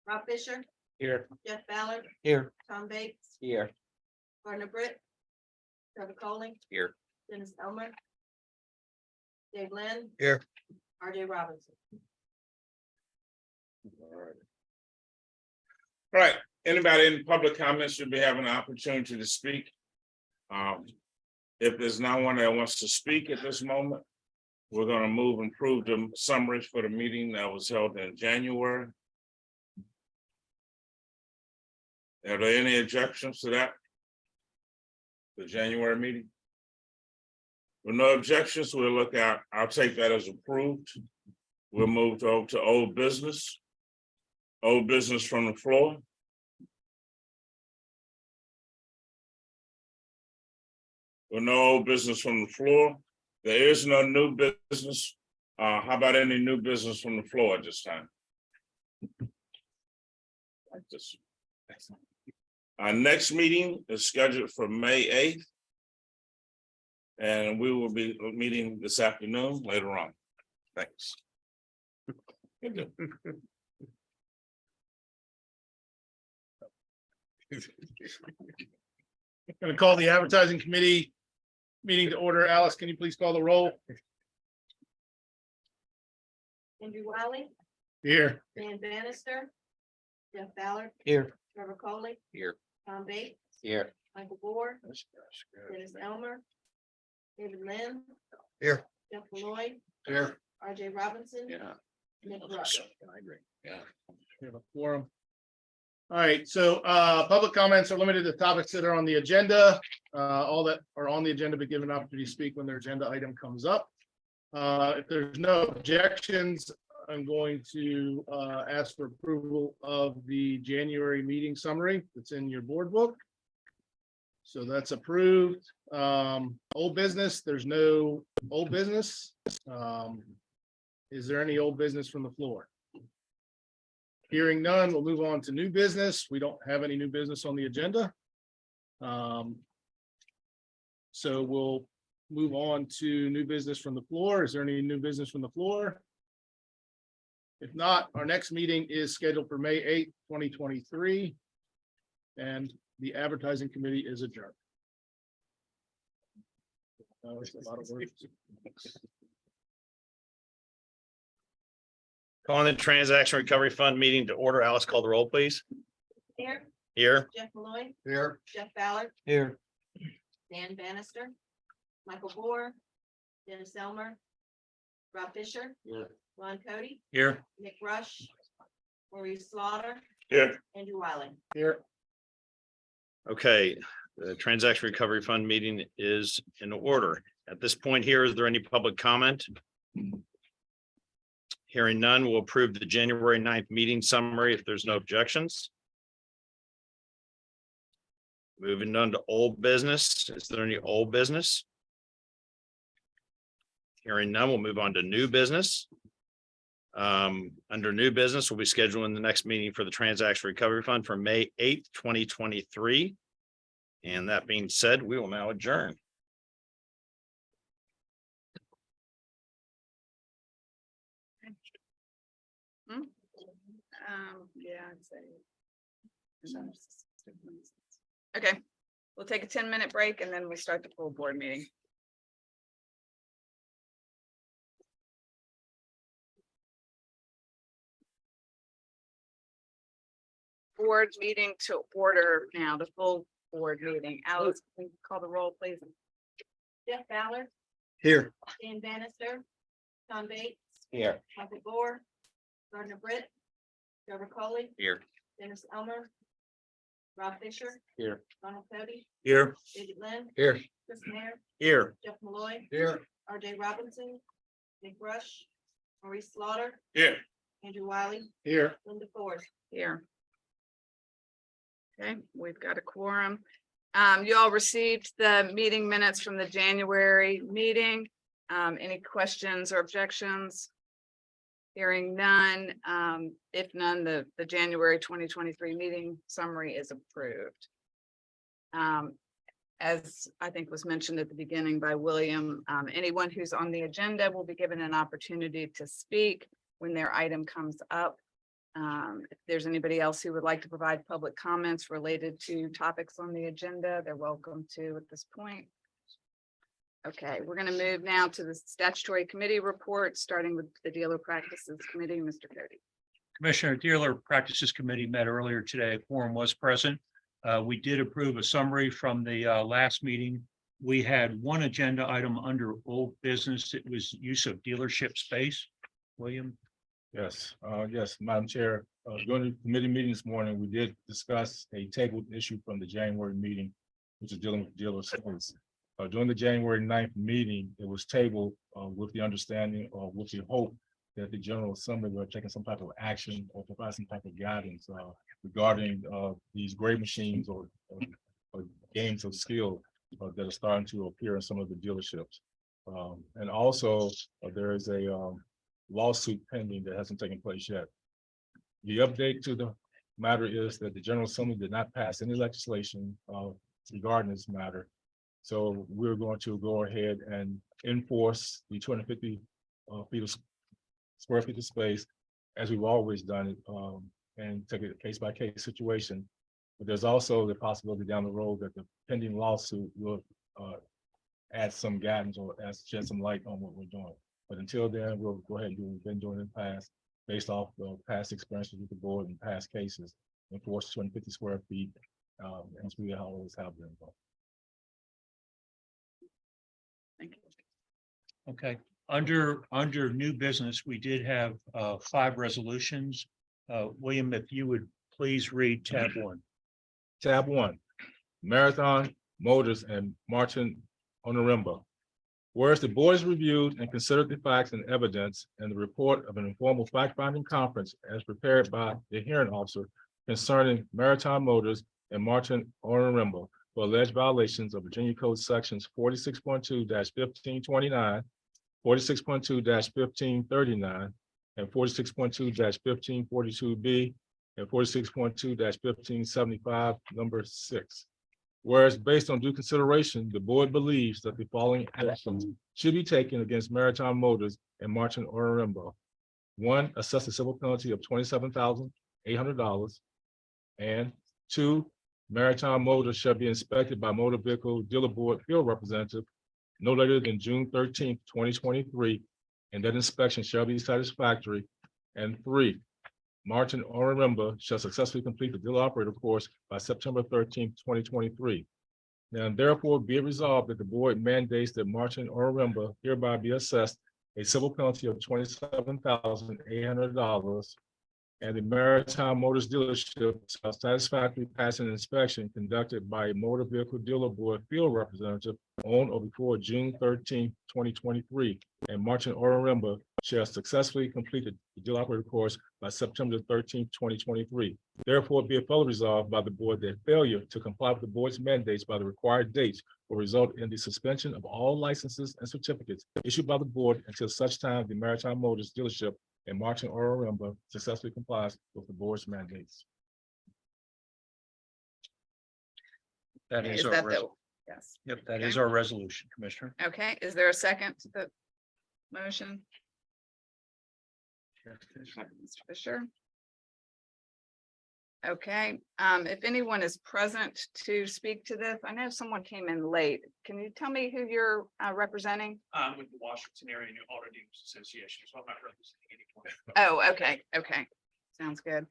Rob Fisher, Here. Jeff Ballard, Here. Tom Bates, Here. Gardner Britt, Trevor Coley. Here. Dennis Elmer. Dave Lynn. Here. RJ Robinson. All right, anybody in public comments should be having an opportunity to speak. If there's no one that wants to speak at this moment, we're gonna move and approve the summaries for the meeting that was held in January. Are there any objections to that? The January meeting? With no objections, we'll look at, I'll take that as approved. We'll move over to old business. Old business from the floor. With no old business from the floor, there is no new business. How about any new business from the floor at this time? Like this. Our next meeting is scheduled for May 8th. And we will be meeting this afternoon later on. Thanks. Gonna call the advertising committee meeting to order. Alice, can you please call the roll? Andrew Wiley, Here. Dan Bannister, Jeff Ballard, Here. Trevor Coley. Here. Tom Bates, Here. Michael Bohr, Dennis Elmer, David Lynn. Here. Jeff Malloy, Here. RJ Robinson. Yeah. Nick Rush. I agree. Yeah. We have a quorum. All right, so public comments are limited to topics that are on the agenda. All that are on the agenda be given an opportunity to speak when their agenda item comes up. If there's no objections, I'm going to ask for approval of the January meeting summary that's in your board book. So that's approved. Old business, there's no old business. Is there any old business from the floor? Hearing none, we'll move on to new business. We don't have any new business on the agenda. So we'll move on to new business from the floor. Is there any new business from the floor? If not, our next meeting is scheduled for May 8th, 2023. And the advertising committee is adjourned. That's a lot of words. Calling the Transaction Recovery Fund meeting to order. Alice, call the roll, please. Here, Here. Jeff Malloy, Here. Jeff Ballard, Here. Dan Bannister, Michael Bohr, Dennis Elmer, Rob Fisher. Here. Ron Cody, Here. Nick Rush, Maurice Slaughter, Here. Andrew Wiley. Here. Okay, the Transaction Recovery Fund meeting is in order. At this point here, is there any public comment? Hearing none, we'll approve the January 9th meeting summary if there's no objections. Moving on to old business. Is there any old business? Hearing none, we'll move on to new business. Under new business, we'll be scheduling the next meeting for the Transaction Recovery Fund for May 8th, 2023. And that being said, we will now adjourn. Yeah. Okay, we'll take a 10-minute break and then we start the full board meeting. Board meeting to order now, the full board meeting. Alice, can you call the roll, please? Jeff Ballard, Here. Dan Bannister, Tom Bates, Here. Michael Bohr, Gardner Britt, Trevor Coley, Here. Dennis Elmer, Rob Fisher, Here. Ronald Cody, Here. David Lynn, Here. Chris Mayer, Here. Jeff Malloy, Here. RJ Robinson, Nick Rush, Maurice Slaughter, Here. Andrew Wiley, Here. Linda Ford. Here. Okay, we've got a quorum. You all received the meeting minutes from the January meeting. Any questions or objections? Hearing none, if none, the January 2023 meeting summary is approved. As I think was mentioned at the beginning by William, anyone who's on the agenda will be given an opportunity to speak when their item comes up. If there's anybody else who would like to provide public comments related to topics on the agenda, they're welcome to at this point. Okay, we're going to move now to the statutory committee report, starting with the Dealer Practices Committee, Mr. Cody. Commissioner, Dealer Practices Committee met earlier today. A quorum was present. We did approve a summary from the last meeting. We had one agenda item under old business. It was use of dealership space. William? Yes, yes, Madam Chair, during the committee meeting this morning, we did discuss a tabled issue from the January meeting, which is dealing with dealer space. During the January 9th meeting, it was tabled with the understanding or with the hope that the General Assembly were taking some type of action or provide some type of guidance regarding these gray machines or games of skill that are starting to appear in some of the dealerships. And also, there is a lawsuit pending that hasn't taken place yet. The update to the matter is that the General Assembly did not pass any legislation regarding this matter. So we're going to go ahead and enforce the 250 square feet of space as we've always done it, and take it case by case situation. But there's also the possibility down the road that the pending lawsuit will add some guidance or shed some light on what we're doing. But until then, we'll go ahead and do what we've been doing in the past, based off of past experiences with the board and past cases, enforce 250 square feet, as we always have been. Thank you. Okay, under new business, we did have 5 resolutions. William, if you would please read tab 1. Tab 1, Marathon Motors and Martin Onorimbo. Whereas the board has reviewed and considered the facts and evidence and the report of an informal fact-finding conference as prepared by the hearing officer concerning Maritime Motors and Martin Onorimbo for alleged violations of Virginia Code sections 46.2-1529, 46.2-1539, and 46.2-1542B, and 46.2-1575, number 6. Whereas based on due consideration, the board believes that the following actions should be taken against Maritime Motors and Martin Onorimbo. 1, assess a civil penalty of $27,800. And 2, Maritime Motors shall be inspected by Motor Vehicle Dealer Board Field Representative no later than June 13th, 2023, and that inspection shall be satisfactory. And 3, Martin Onorimbo shall successfully complete the dealer operator course by September 13th, 2023. Now therefore be it resolved that the board mandates that Martin Onorimbo hereby be assessed a civil penalty of $27,800, and the Maritime Motors dealership shall satisfactorily pass an inspection conducted by a Motor Vehicle Dealer Board Field Representative on or before June 13th, 2023, and Martin Onorimbo shall successfully complete the dealer operator course by September 13th, 2023. Therefore, be it further resolved by the board that failure to comply with the board's mandates by the required dates will result in the suspension of all licenses and certificates issued by the board until such time the Maritime Motors dealership and Martin Onorimbo successfully complies with the board's mandates. That is Is our, that res- the, yes, yep, that Okay. is our resolution, Commissioner. okay, is there a second to the motion? Mr. Fisher? Okay, if anyone is present to speak to this, I know someone came in late. Can you tell me who you're representing? With the Washington Area New Auto Dealers Association, so I'm not representing anyone. Oh, okay, okay, sounds good.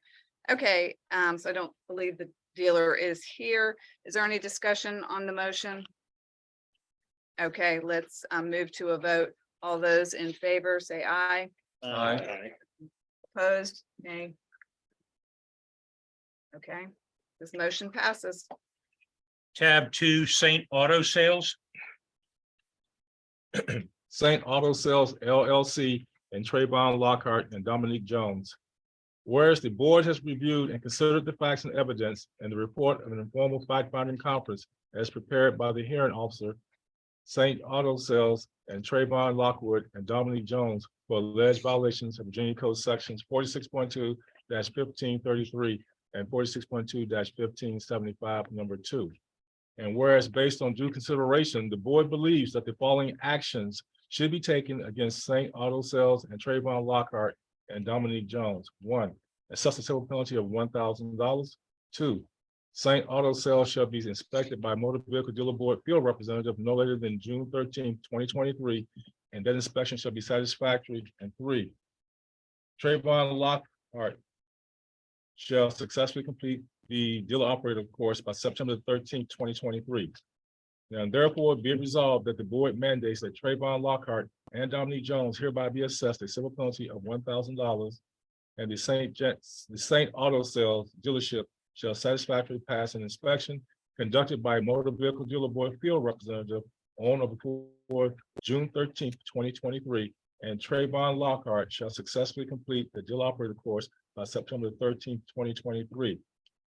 Okay, so I don't believe the dealer is here. Is there any discussion on the motion? Okay, let's move to a vote. All those in favor, say aye. Aye. Opposed, nay. Okay, this motion passes. Tab 2, Saint Auto Sales. Saint Auto Sales LLC and Trayvon Lockhart and Dominique Jones. Whereas the board has reviewed and considered the facts and evidence and the report of an informal fact-finding conference as prepared by the hearing officer, Saint Auto Sales, and Trayvon Lockwood and Dominique Jones for alleged violations of Virginia Code Sections 46.2-1533 and 46.2-1575, number 2. And whereas based on due consideration, the board believes that the following actions should be taken against Saint Auto Sales and Trayvon Lockhart and Dominique Jones. 1, assess a civil penalty of $1,000. 2, Saint Auto Sales shall be inspected by Motor Vehicle Dealer Board Field Representative no later than June 13, 2023, and that inspection shall be satisfactory. And 3, Trayvon Lockhart shall successfully complete the dealer operator course by September 13, 2023. Now therefore be it resolved that the board mandates that Trayvon Lockhart and Dominique Jones hereby be assessed a civil penalty of $1,000, and the Saint Auto Sales dealership shall satisfactorily pass an inspection conducted by Motor Vehicle Dealer Board Field Representative on or before June 13, 2023, and Trayvon Lockhart shall successfully complete the dealer operator course by September 13, 2023.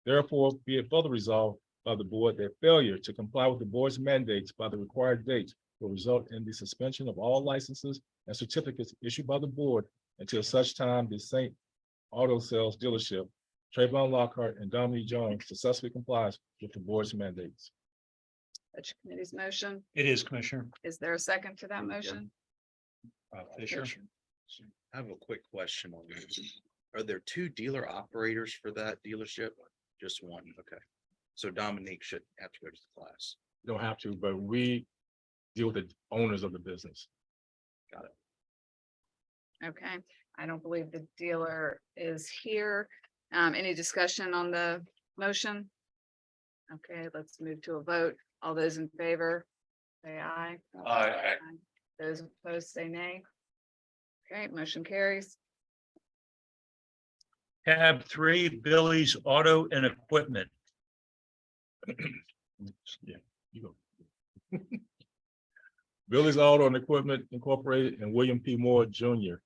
Therefore, be it further resolved by the board that failure to comply with the board's mandates by the required dates will result in the suspension of all licenses and certificates issued by the board until such time the Saint Auto Sales dealership, Trayvon Lockhart, and Dominique Jones successfully complies with the board's mandates. Budget Committee's motion. It is, Commissioner. Is there a second to that motion? Fisher. I have a quick question on this. Are there 2 dealer operators for that dealership? Just one, okay. So Dominique should have to go to the class. You don't have to, but we deal with the owners of the business. Okay, I don't believe the dealer is here. Any discussion on the motion? Okay, let's move to a vote. All those in favor, say aye. Aye. Those opposed, say nay. Okay, motion carries. Tab 3, Billy's Auto and Equipment. Yeah, you go. Billy's Auto and Equipment Incorporated and William P. Moore Jr.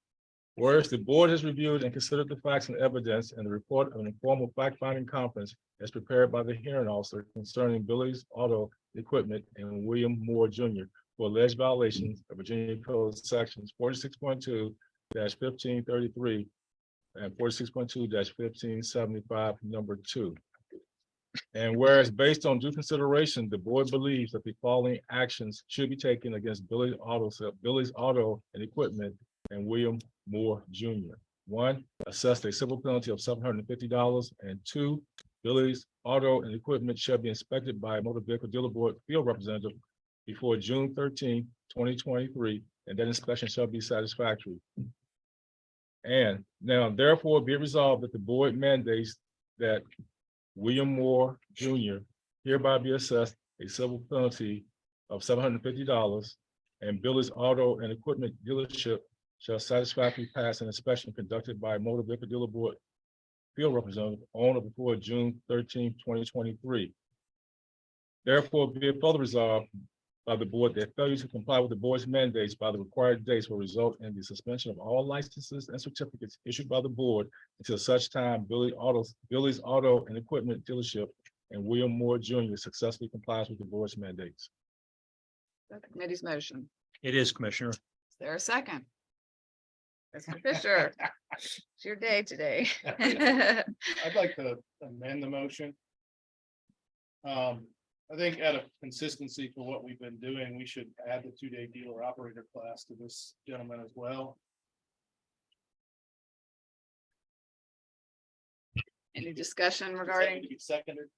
Whereas the board has reviewed and considered the facts and evidence in the report of an informal fact-finding conference as prepared by the hearing officer concerning Billy's Auto Equipment and William Moore Jr. for alleged violations of Virginia Code Sections 46.2-1533 and 46.2-1575, number 2. And whereas based on due consideration, the board believes that the following actions should be taken against Billy's Auto and Equipment and William Moore Jr. 1, assessed a civil penalty of $750, and 2, Billy's Auto and Equipment shall be inspected by a Motor Vehicle Dealer Board Field Representative before June 13, 2023, and that inspection shall be satisfactory. And now therefore be it resolved that the board mandates that William Moore Jr. hereby be assessed a civil penalty of $750, and Billy's Auto and Equipment dealership shall satisfactorily pass an inspection conducted by Motor Vehicle Dealer Board Field Representative on or before June 13, 2023. Therefore, be it further resolved by the board that failure to comply with the board's mandates by the required dates will result in the suspension of all licenses and certificates issued by the board until such time Billy's Auto and Equipment dealership and William Moore Jr. successfully complies with the board's mandates. The committee's motion. It is, Commissioner. Is there a second? Mr. Fisher, it's your day today. I'd like to amend the motion. I think out of consistency for what we've been doing, we should add the 2-day dealer operator class to this gentleman as well. Any discussion regarding? Seconded.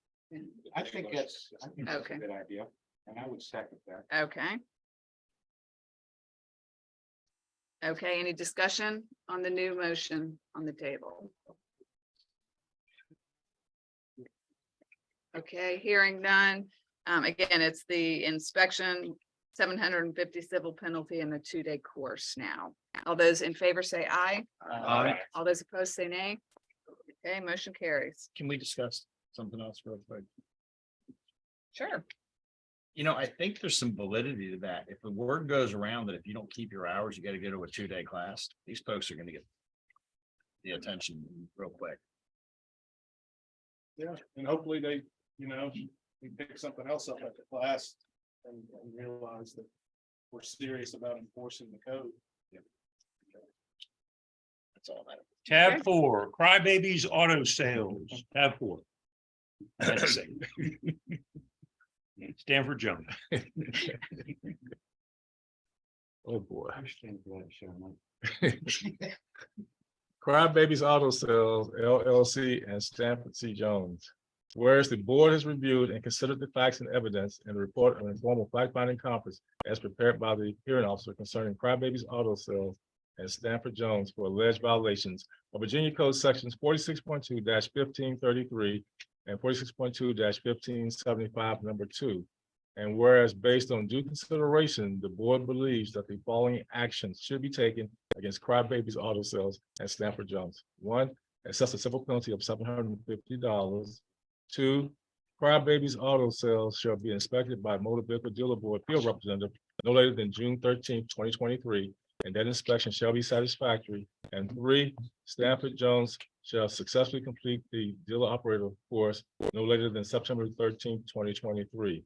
I think that's a Okay. good idea, and I would second that. Okay. Okay, any discussion on the new motion on the table? Okay, hearing none. Again, it's the inspection, $750 civil penalty and the 2-day course now. All those in favor say aye. Aye. All those opposed say nay. Okay, motion carries. Can we discuss something else real quick? Sure. You know, I think there's some validity to that. If the word goes around that if you don't keep your hours, you got to go to a 2-day class, these folks are going to get the attention real quick. Yeah, and hopefully they, we pick something else up at the class and realize that we're serious about enforcing the code. That's all that. Tab 4, Crybabies Auto Sales, tab 4. That's it. Stanford Jones. Oh, boy. Crybabies Auto Sales LLC and Stanford C. Jones. Whereas the board has reviewed and considered the facts and evidence in the report of an informal fact-finding conference as prepared by the hearing officer concerning Crybabies Auto Sales and Stanford Jones for alleged violations of Virginia Code Sections 46.2-1533 and 46.2-1575, number 2. And whereas based on due consideration, the board believes that the following actions should be taken against Crybabies Auto Sales and Stanford Jones. 1, assess a civil penalty of $750. 2, Crybabies Auto Sales shall be inspected by Motor Vehicle Dealer Board Field Representative no later than June 13th, 2023, and that inspection shall be satisfactory. And 3, Stanford Jones shall successfully complete the dealer operator course no later than September 13th, 2023.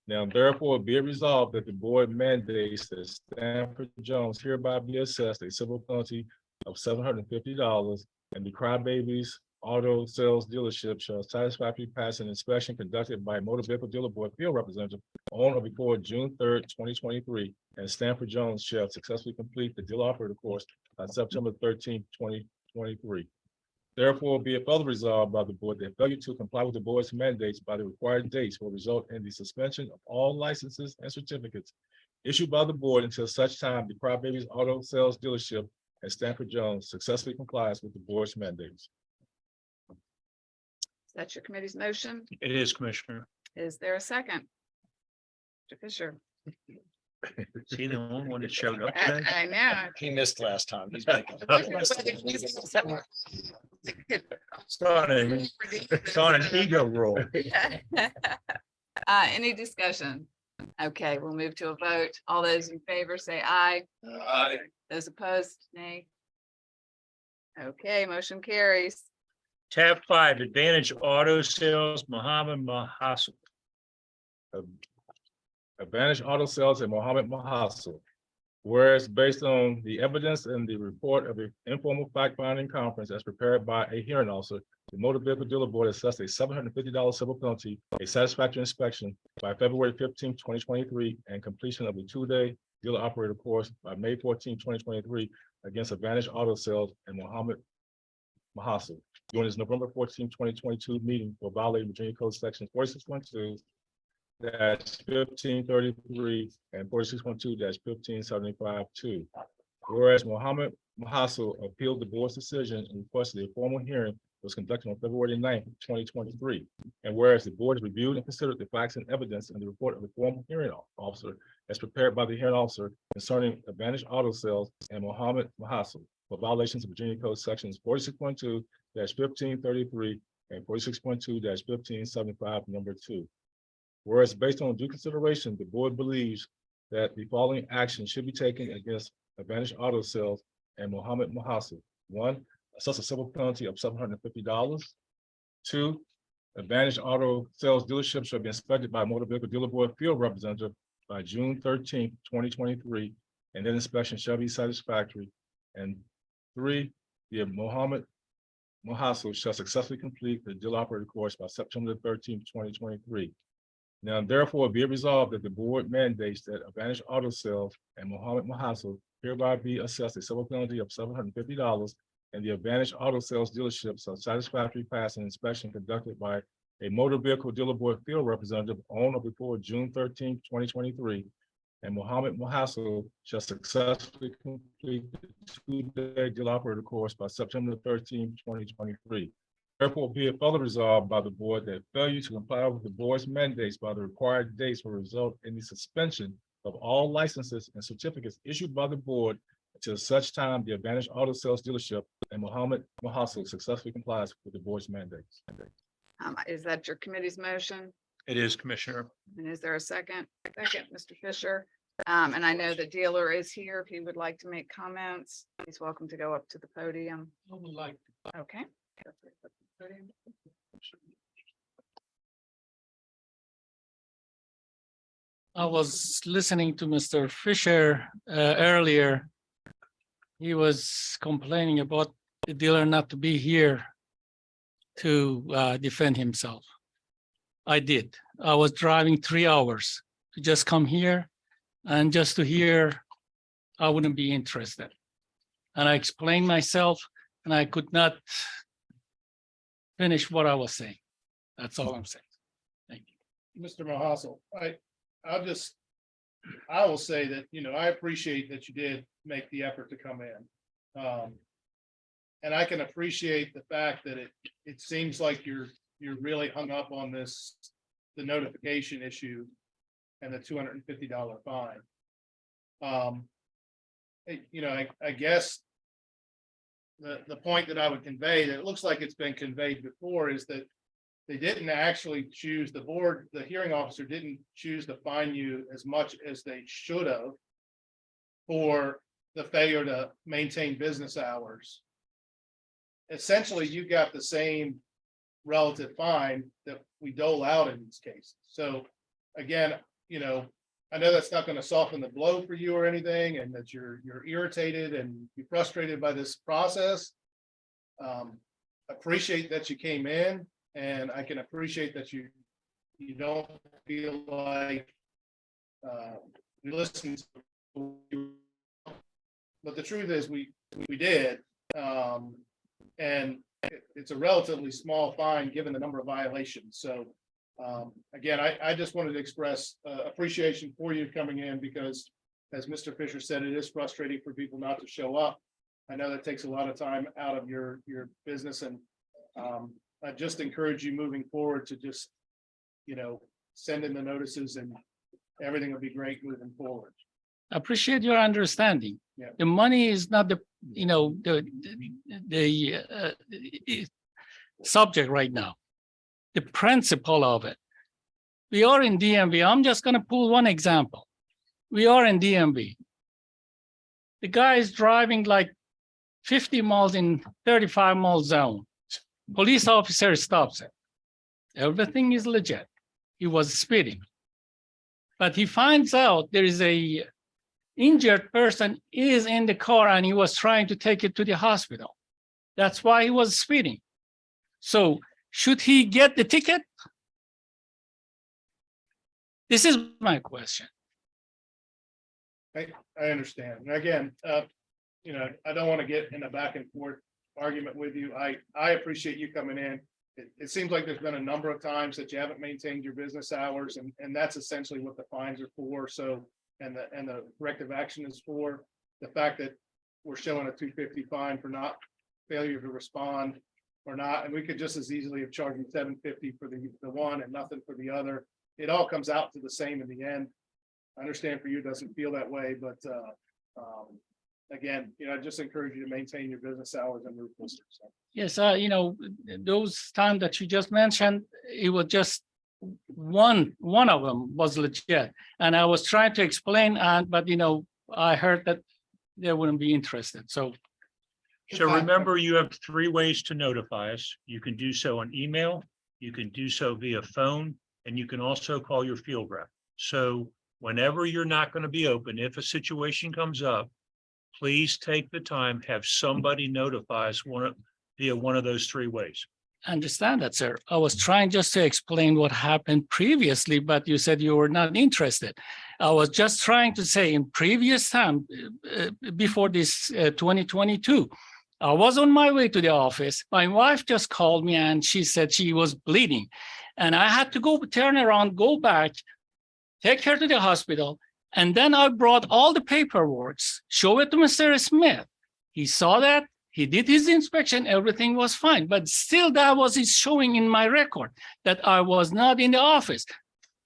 Now therefore be it resolved that the board mandates that Stanford Jones hereby be assessed a civil penalty of $750, and the Crybabies Auto Sales Dealership shall satisfactorily pass an inspection conducted by Motor Vehicle Dealer Board Field Representative on or before June 3rd, 2023, and Stanford Jones shall successfully complete the dealer operator course on September 13th, 2023. Therefore, be it further resolved by the board that failure to comply with the board's mandates by the required dates will result in the suspension of all licenses and certificates issued by the board until such time the Crybabies Auto Sales Dealership and Stanford Jones successfully complies with the board's mandates. Is that your committee's motion? It is, Commissioner. Is there a second? Mr. Fisher. See the only one that showed up I today? I know. He missed last time. He's back. It's on an ego roll. Any discussion? Okay, we'll move to a vote. All those in favor say aye. Aye. Those opposed, nay. Okay, motion carries. Tab 5, Advantage Auto Sales, Mohammed Mahassel. Advantage Auto Sales and Mohammed Mahassel. Whereas based on the evidence in the report of the informal fact-finding conference as prepared by a hearing officer, the Motor Vehicle Dealer Board assessed a $750 civil penalty, a satisfactory inspection by February 15th, 2023, and completion of the 2-day dealer operator course by May 14th, 2023, against Advantage Auto Sales and Mohammed Mahassel during his November 14th, 2022 meeting for violating Virginia Code Section 46.2-1533 and 46.2-1575-2. Whereas Mohammed Mahassel appealed the board's decision and requested a formal hearing was conducted on February 9th, 2023. And whereas the board has reviewed and considered the facts and evidence in the report of the formal hearing officer as prepared by the hearing officer concerning Advantage Auto Sales and Mohammed Mahassel for violations of Virginia Code Sections 46.2-1533 and 46.2-1575, number 2. Whereas based on due consideration, the board believes that the following action should be taken against Advantage Auto Sales and Mohammed Mahassel. 1, assess a civil penalty of $750. 2, Advantage Auto Sales Dealership shall be inspected by Motor Vehicle Dealer Board Field Representative by June 13th, 2023, and that inspection shall be satisfactory. And 3, the Mohammed Mahassel shall successfully complete the dealer operator course by September 13th, 2023. Now therefore be it resolved that the board mandates that Advantage Auto Sales and Mohammed Mahassel hereby be assessed a civil penalty of $750, and the Advantage Auto Sales Dealership shall satisfactorily pass an inspection conducted by a Motor Vehicle Dealer Board Field Representative on or before June 13th, 2023, and Mohammed Mahassel shall successfully complete the 2-day dealer operator course by September 13th, 2023. Therefore, be it further resolved by the board that failure to comply with the board's mandates by the required dates will result in the suspension of all licenses and certificates issued by the board until such time the Advantage Auto Sales Dealership and Mohammed Mahassel successfully complies with the board's mandates. Is that your committee's motion? It is, Commissioner. And is there a second? Second, Mr. Fisher. And I know the dealer is here. If he would like to make comments, he's welcome to go up to the podium. I would like Okay. I was listening to Mr. Fisher earlier. He was complaining about the dealer not to be here to defend himself. I did. I was driving 3 hours to just come here and just to hear, I wouldn't be interested. And I explained myself and I could not finish what I was saying. That's all I'm saying. Thank you. Mr. Mahassel, I will say that, I appreciate that you did make the effort to come in. And I can appreciate the fact that it seems like you're really hung up on the notification issue and the $250 fine. I guess the point that I would convey, that it looks like it's been conveyed before, is that they didn't actually choose, the hearing officer didn't choose to fine you as much as they should have for the failure to maintain business hours. Essentially, you got the same relative fine that we dole out in these cases. So again, I know that's not going to soften the blow for you or anything, and that you're irritated and you're frustrated by this process. Appreciate that you came in, and I can appreciate that you don't feel like you listened to, but the truth is we did, and it's a relatively small fine given the number of violations. So again, I just wanted to express appreciation for you coming in, because as Mr. Fisher said, it is frustrating for people not to show up. I know that takes a lot of time out of your business, and I just encourage you moving forward to just, send in the notices and everything will be great moving forward. I appreciate your understanding. Yeah. The money is not the subject right now. The principle of it. We are in DMV. I'm just going to pull one example. We are in DMV. The guy is driving like 50 miles in 35 mile zone. Police officer stops it. Everything is legit. He was speeding. But he finds out there is a injured person is in the car and he was trying to take it to the hospital. That's why he was speeding. So should he get the ticket? This is my question. I understand. And again, I don't want to get in a back and forth argument with you. I appreciate you coming in. It seems like there's been a number of times that you haven't maintained your business hours, and that's essentially what the fines are for. So, and the corrective action is for. The fact that we're showing a $250 fine for not failure to respond or not, and we could just as easily have charged you $750 for the one and nothing for the other. It all comes out to the same in the end. I understand for you it doesn't feel that way, but again, I just encourage you to maintain your business hours and move forward. So. Yes, those times that you just mentioned, it was just one of them was legit. And I was trying to explain, but I heard that they wouldn't be interested. So remember, you have 3 ways to notify us. You can do so on email, you can do so via phone, and you can also call your field rep. So whenever you're not going to be open, if a situation comes up, please take the time, have somebody notify us via one of those 3 ways. I understand that, sir. I was trying just to explain what happened previously, but you said you were not interested. I was just trying to say in previous time, before this 2022, I was on my way to the office. My wife just called me and she said she was bleeding. And I had to go turn around, go back, take her to the hospital. And then I brought all the paperwork, show it to Mr. Smith. He saw that, he did his inspection, everything was fine. But still that was showing in my record that I was not in the office.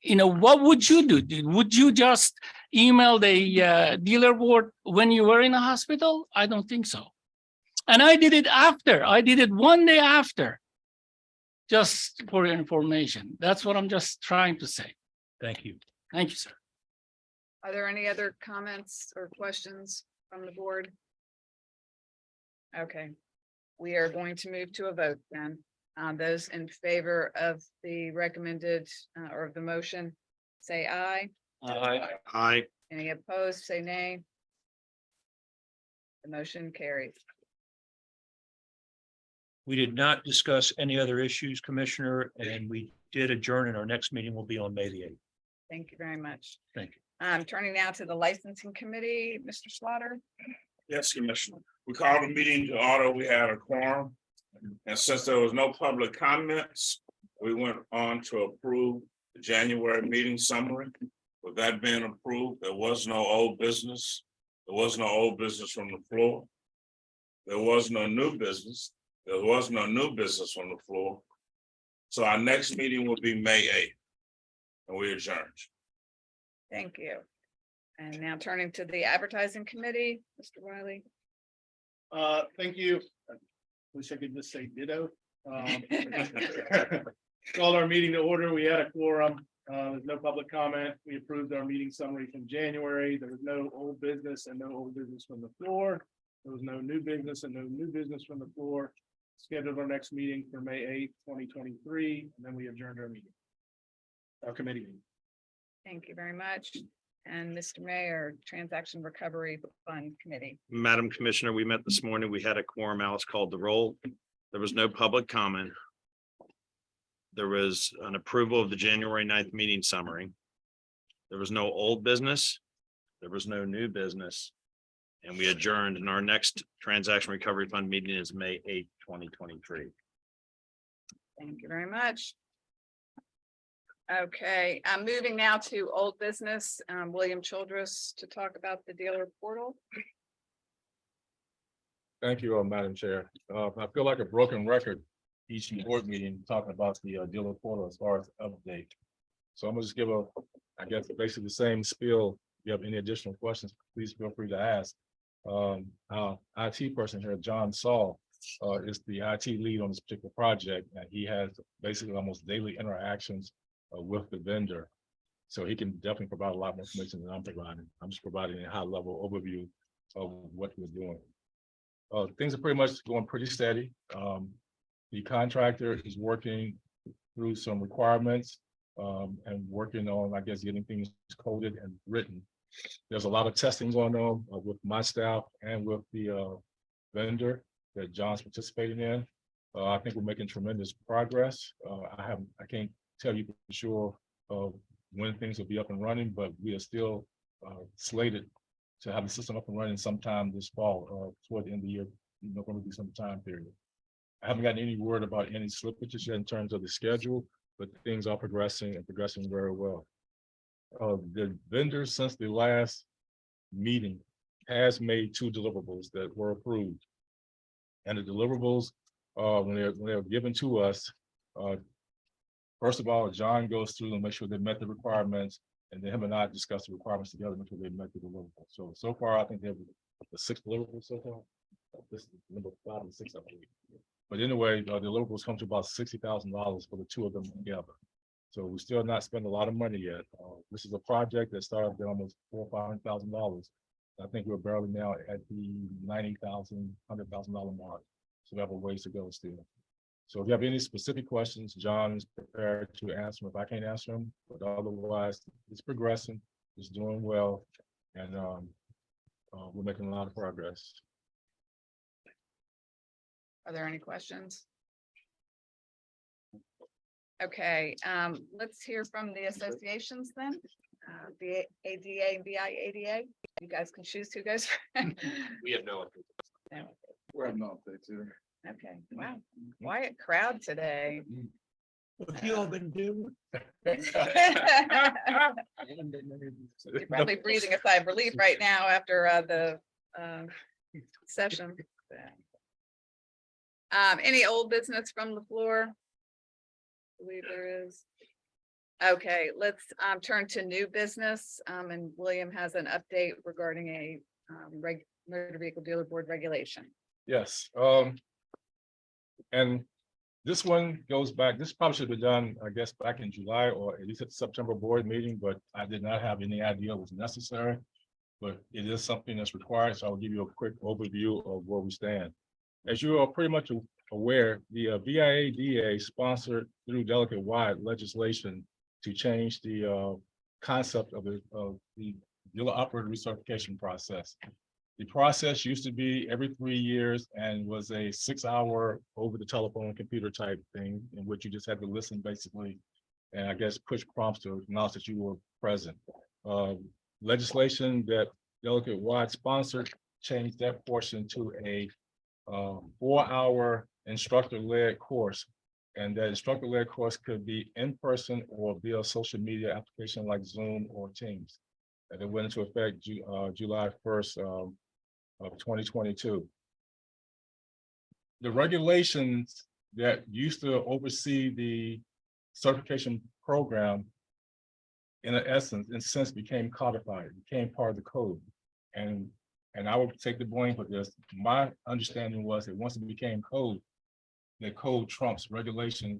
What would you do? Would you just email the dealer board when you were in a hospital? I don't think so. And I did it after. I did it one day after, just for your information. That's what I'm just trying to say. Thank you. Thank you, sir. Are there any other comments or questions from the board? Okay, we are going to move to a vote then. Those in favor of the recommended or of the motion, say aye. Aye. Any opposed, say nay. The motion carries. We did not discuss any other issues, Commissioner, and we did adjourn, and our next meeting will be on May the 8th. Thank you very much. Thank you. Turning now to the licensing committee, Mr. Slaughter. Yes, Commissioner. We called a meeting to order. We had a quorum. And since there was no public comments, we went on to approve the January meeting summary. With that being approved, there was no old business. There was no old business from the floor. There was no new business. There was no new business from the floor. So our next meeting will be May 8th. And we adjourn. Thank you. And now turning to the advertising committee, Mr. Wiley. Thank you. Wish I could just say ditto. Called our meeting to order. We had a quorum. There's no public comment. We approved our meeting summary from January. There was no old business and no old business from the floor. There was no new business and no new business from the floor. Scheduled our next meeting for May 8th, 2023, and then we adjourned our meeting. Our committee meeting. Thank you very much. And Mr. Mayor, Transaction Recovery Fund Committee. Madam Commissioner, we met this morning. We had a quorum. Alice called the roll. There was no public comment. There was an approval of the January 9th meeting summary. There was no old business. There was no new business. And we adjourned, and our next Transaction Recovery Fund meeting is May 8th, 2023. Thank you very much. Okay, I'm moving now to old business. William Childress to talk about the dealer portal. Thank you, Madam Chair. I feel like a broken record each board meeting talking about the dealer portal as far as update. So I'm gonna just give I guess, basically the same spiel. If you have any additional questions, please feel free to ask. Our IT person here, John Saul, is the IT lead on this particular project, and he has basically almost daily interactions with the vendor. So he can definitely provide a lot more information than I'm providing. I'm just providing a high level overview of what we're doing. Things are pretty much going pretty steady. The contractor is working through some requirements and working on, I guess, getting things coded and written. There's a lot of testing going on with my staff and with the vendor that John's participating in. I think we're making tremendous progress. I can't tell you for sure when things will be up and running, but we are still slated to have the system up and running sometime this fall, toward the end of the year, going to be some time period. I haven't gotten any word about any slippages yet in terms of the schedule, but things are progressing and progressing very well. The vendor, since the last meeting, has made 2 deliverables that were approved. And the deliverables, when they're given to us, first of all, John goes through and makes sure they met the requirements, and then him and I discuss the requirements together, make sure they met the deliverables. So far, I think they have the 6 deliverables so far. This is number 5 and 6, I believe. But anyway, the deliverables come to about $60,000 for the 2 of them together. So we still not spend a lot of money yet. This is a project that started at almost $400,000 or $500,000. I think we're barely now at the $90,000, $100,000 mark. So we have a ways to go still. So if you have any specific questions, John is prepared to answer them if I can't answer them, but otherwise it's progressing, it's doing well, and we're making a lot of progress. Are there any questions? Okay, let's hear from the associations then. The ADA and BIADA. You guys can choose who goes. We have no. No. We're not there too. Okay, wow, quiet crowd today. What have you all been doing? You're probably breathing a sigh of relief right now after the session. Any old business from the floor? I believe there is. Okay, let's turn to new business. And William has an update regarding a motor vehicle dealer board regulation. Yes, and this one goes back, this probably should have been done, I guess, back in July or at least at the September board meeting, but I did not have any idea it was necessary. But it is something that's required, so I'll give you a quick overview of where we stand. As you are pretty much aware, the BIADA sponsored through delegate-wide legislation to change the concept of the dealer operator recertification process. The process used to be every 3 years and was a 6-hour over the telephone computer type thing in which you just had to listen basically. And I guess push prompts to acknowledge that you were present. Legislation that Delegate Watt sponsored changed that portion to a 4-hour instructor-led course. And that instructor-led course could be in person or via social media application like Zoom or Teams. And it went into effect July 1st of 2022. The regulations that used to oversee the certification program in essence, in a sense, became codified, became part of the code. And I would take the blame for this. My understanding was that once it became code, the code trumps regulation.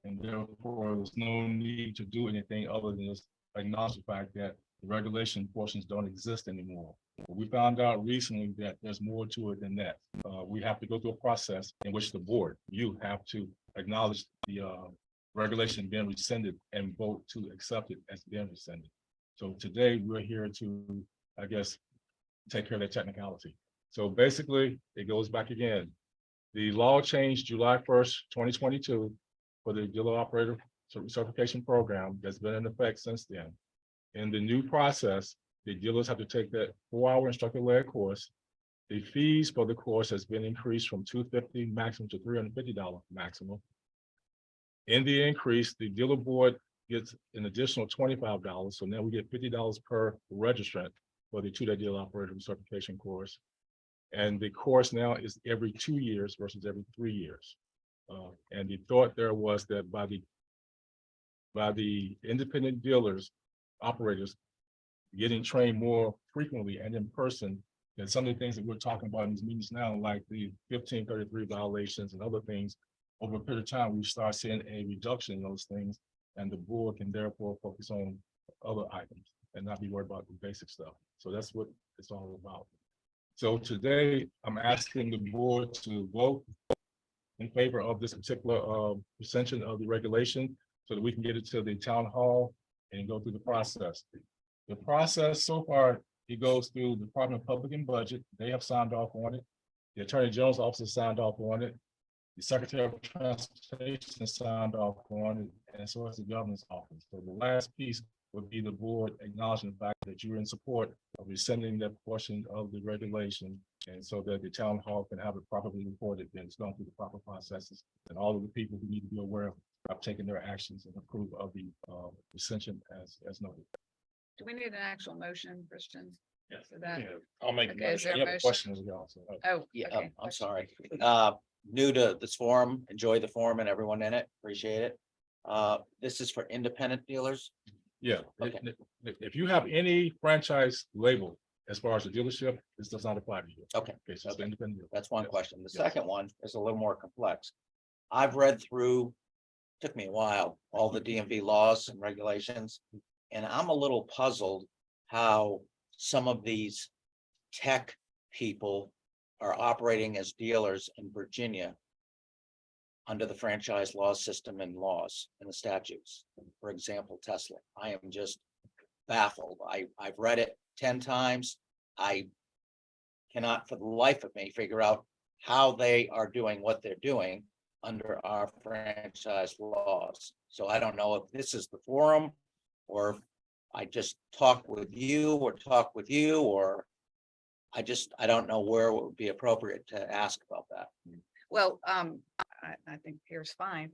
And therefore, there was no need to do anything other than just acknowledge the fact that the regulation portions don't exist anymore. But we found out recently that there's more to it than that. We have to go through a process in which the board, you have to acknowledge the regulation being rescinded and vote to accept it as being rescinded. So today we're here to, I guess, take care of that technicality. So basically, it goes back again. The law changed July 1st, 2022 for the dealer operator certification program that's been in effect since then. In the new process, the dealers have to take that 4-hour instructor-led course. The fees for the course has been increased from $250 maximum to $350 maximum. In the increase, the dealer board gets an additional $25. So now we get $50 per registrant for the 2-day dealer operator certification course. And the course now is every 2 years versus every 3 years. And the thought there was that by the independent dealers, operators getting trained more frequently and in person, and some of the things that we're talking about in these meetings now, like the 1533 violations and other things, over a period of time, we start seeing a reduction in those things, and the board can therefore focus on other items and not be worried about the basic stuff. So that's what it's all about. So today, I'm asking the board to vote in favor of this particular extension of the regulation so that we can get it to the town hall and go through the process. The process so far, it goes through the Department of Public and Budget. They have signed off on it. The Attorney General's office has signed off on it. The Secretary of Transportation signed off on it, and so has the Governor's office. So the last piece would be the board acknowledging the fact that you're in support of rescinding that portion of the regulation, and so that the town hall can have it properly reported, that it's gone through the proper processes, and all of the people who need to be aware of taking their actions and approve of the rescission as noted. Do we need an actual motion, Christian? Yes. For that? I'll make. Okay, is there I a have a motion? question as well. So, Oh, Yeah, okay. I'm sorry. New to this forum, enjoy the forum and everyone in it, appreciate it. This is for independent dealers. yeah, Okay. if you have any franchise label as far as the dealership, this does not apply to you. Okay, Okay, so it's independent. dealer. that's one Yes. question. The Yes. second one is a little more complex. I've read through, took me a while, all the DMV laws and regulations, and I'm a little puzzled how some of these tech people are operating as dealers in Virginia under the franchise law system and laws and the statutes. For example, Tesla. I am just baffled. I've read it 10 times. I cannot for the life of me figure out how they are doing what they're doing under our franchise laws. So I don't know if this is the forum or if I just talk with you, or I don't know where it would be appropriate to ask about that. Well, I think Pierre's fine.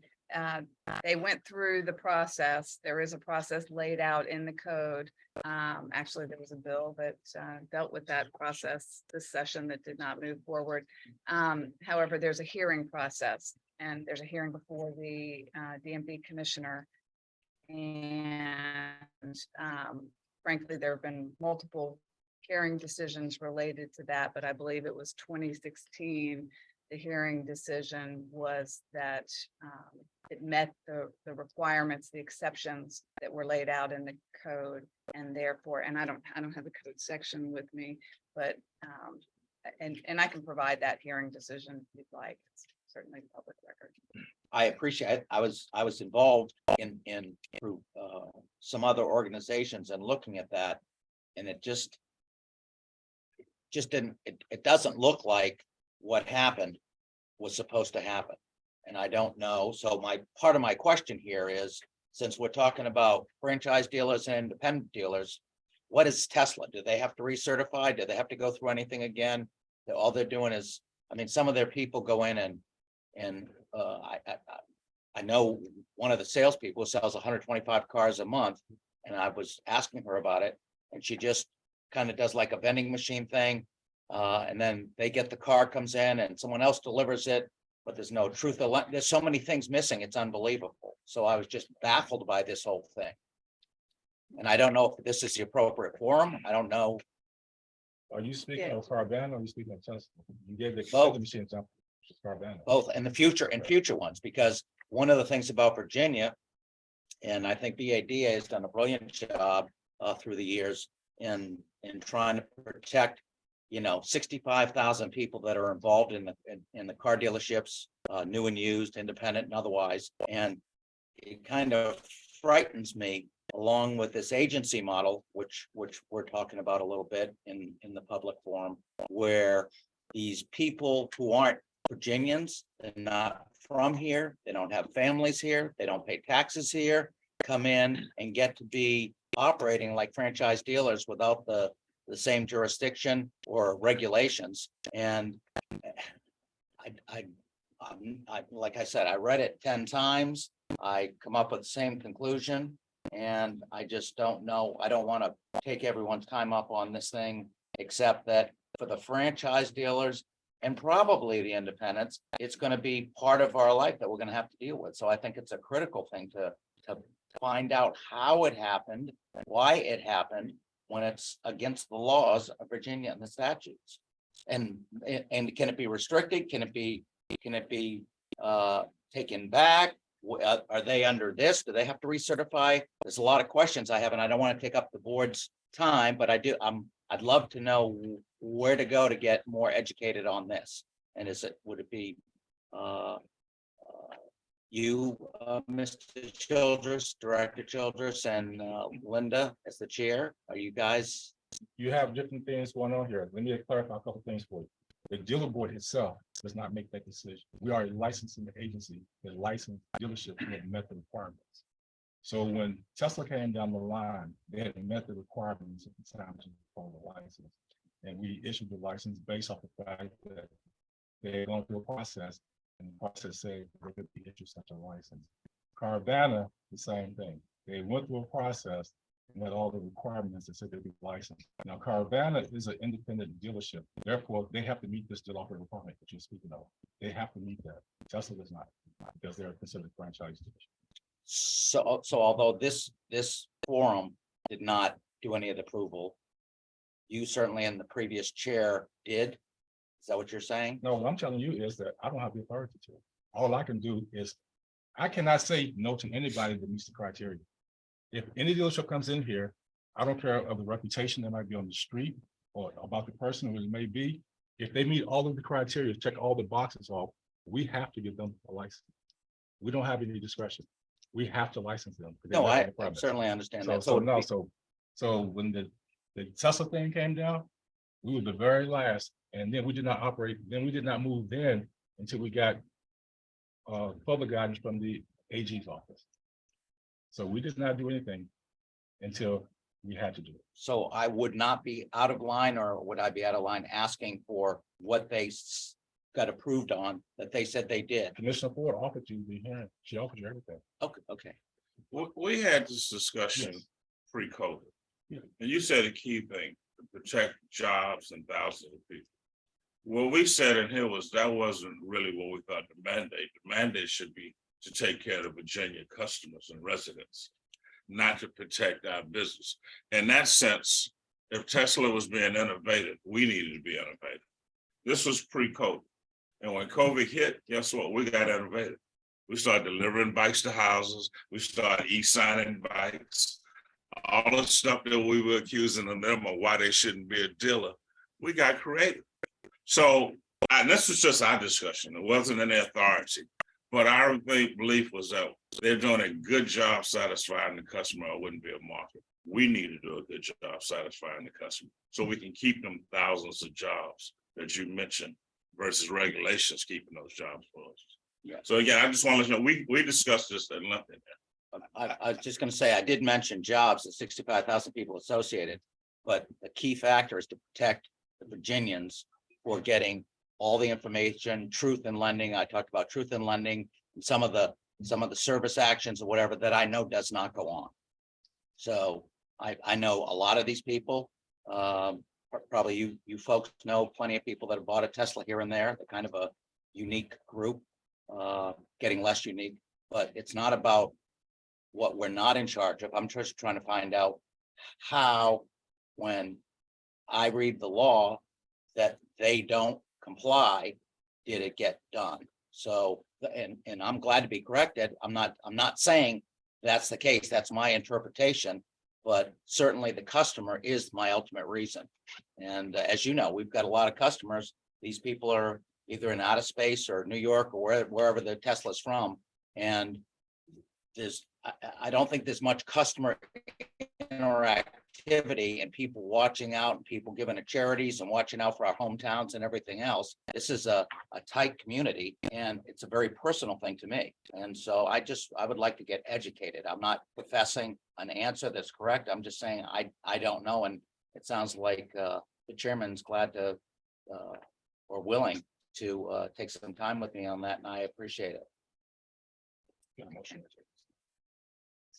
They went through the process. There is a process laid out in the code. Actually, there was a bill that dealt with that process this session that did not move forward. However, there's a hearing process, and there's a hearing before the DMV commissioner. And frankly, there have been multiple hearing decisions related to that, but I believe it was 2016. The hearing decision was that it met the requirements, the exceptions that were laid out in the code, and therefore, and I don't have the code section with me, but and I can provide that hearing decision if you'd like. It's certainly public record. I appreciate, I was involved in through some other organizations and looking at that. And it just didn't, it doesn't look like what happened was supposed to happen. And I don't know. So part of my question here is, since we're talking about franchise dealers and independent dealers, what is Tesla? Do they have to recertify? Do they have to go through anything again? That all they're doing is, I mean, some of their people go in and I know one of the salespeople sells 125 cars a month, and I was asking her about it, and she just kind of does like a vending machine thing. And then they get the car, comes in, and someone else delivers it, but there's no truth. There's so many things missing. It's unbelievable. So I was just baffled by this whole thing. And I don't know if this is the appropriate forum. I don't know. Are you speaking of Carvana or are you speaking of Tesla? You gave the Both. machine example, which is Carvana. Both in the future and future ones, because one of the things about Virginia, and I think BADA has done a brilliant job through the years in trying to protect, 65,000 people that are involved in the car dealerships, new and used, independent and otherwise. And it kind of frightens me, along with this agency model, which we're talking about a little bit in the public forum, where these people who aren't Virginians, they're not from here, they don't have families here, they don't pay taxes here, come in and get to be operating like franchise dealers without the same jurisdiction or regulations. And I like I said, I read it 10 times. I come up with the same conclusion, and I just don't know. I don't want to take everyone's time up on this thing, except that for the franchise dealers and probably the independents, it's going to be part of our life that we're going to have to deal with. So I think it's a critical thing to find out how it happened, why it happened, when it's against the laws of Virginia and the statutes. And can it be restricted? Can it be taken back? Are they under this? Do they have to recertify? There's a lot of questions I have, and I don't want to take up the board's time, but I'd love to know where to go to get more educated on this. And would it be you, Mr. Childress, Director Childress, and Linda as the chair? Are you guys? You have different things going on here. Let me clarify a couple things for you. The dealer board itself does not make that decision. We are a licensing agency that licensed dealerships who have met the requirements. So when Tesla came down the line, they had met the requirements at the time to form the license. And we issued the license based off the fact that they had gone through a process, and the process said they could be issued such a license. Carvana, the same thing. They went through a process and met all the requirements that said they'd be licensed. Now, Carvana is an independent dealership. Therefore, they have to meet this deal operator requirement that you're speaking of. They have to meet that. Tesla does not, because they're considered franchise dealership. So although this forum did not do any of the approval, you certainly in the previous chair did. Is that what you're saying? No, what I'm telling you is that I don't have the authority to. All I can do is, I cannot say no to anybody that meets the criteria. If any dealership comes in here, I don't care of the reputation that might be on the street or about the person who it may be. If they meet all of the criteria, check all the boxes off, we have to give them a license. We don't have any discretion. We have to license them. No, I certainly understand that. So when the Tesla thing came down, we were the very last, and then we did not operate, then we did not move then until we got public guidance from the AG's office. So we did not do anything until we had to do it. So I would not be out of line, or would I be out of line asking for what they got approved on that they said they did? Commissioner Ford offered you the hearing. She offered you everything. Okay. We had this discussion Yes. pre-COVID. Yeah. And you said a key thing, to protect jobs and thousands of people. What we said in here was that wasn't really what we thought the mandate. The mandate should be to take care of the Virginia customers and residents, not to protect our business. In that sense, if Tesla was being innovative, we needed to be innovative. This was pre-COVID. And when COVID hit, guess what? We got innovative. We started delivering bikes to houses. We started e-signing bikes. All the stuff that we were accusing them of why they shouldn't be a dealer, we got creative. So, and this was just our discussion. It wasn't any authority. But our belief was that they're doing a good job satisfying the customer, or it wouldn't be a market. We need to do a good job satisfying the customer, so we can keep them thousands of jobs that you mentioned versus regulations keeping those jobs for us. Yeah. So again, I just want to let you know, we discussed this at length. I was just gonna say, I did mention jobs, the 65,000 people associated. But the key factor is to protect the Virginians who are getting all the information, truth in lending. I talked about truth in lending, and some of the service actions or whatever that I know does not go on. So I know a lot of these people. Probably you folks know plenty of people that have bought a Tesla here and there. They're kind of a unique group, getting less unique, but it's not about what we're not in charge of. I'm just trying to find out how, when I read the law, that they don't comply, did it get done? So, and I'm glad to be corrected. I'm not saying that's the case. That's my interpretation. But certainly the customer is my ultimate reason. And as you know, we've got a lot of customers. These people are either in outer space or New York or wherever the Tesla's from. And I don't think there's much customer interactivity and people watching out and people giving to charities and watching out for our hometowns and everything else. This is a tight community and it's a very personal thing to me. And so I would like to get educated. I'm not professing an answer that's correct. I'm just saying I don't know. And it sounds like the chairman's glad to or willing to take some time with me on that, and I appreciate it.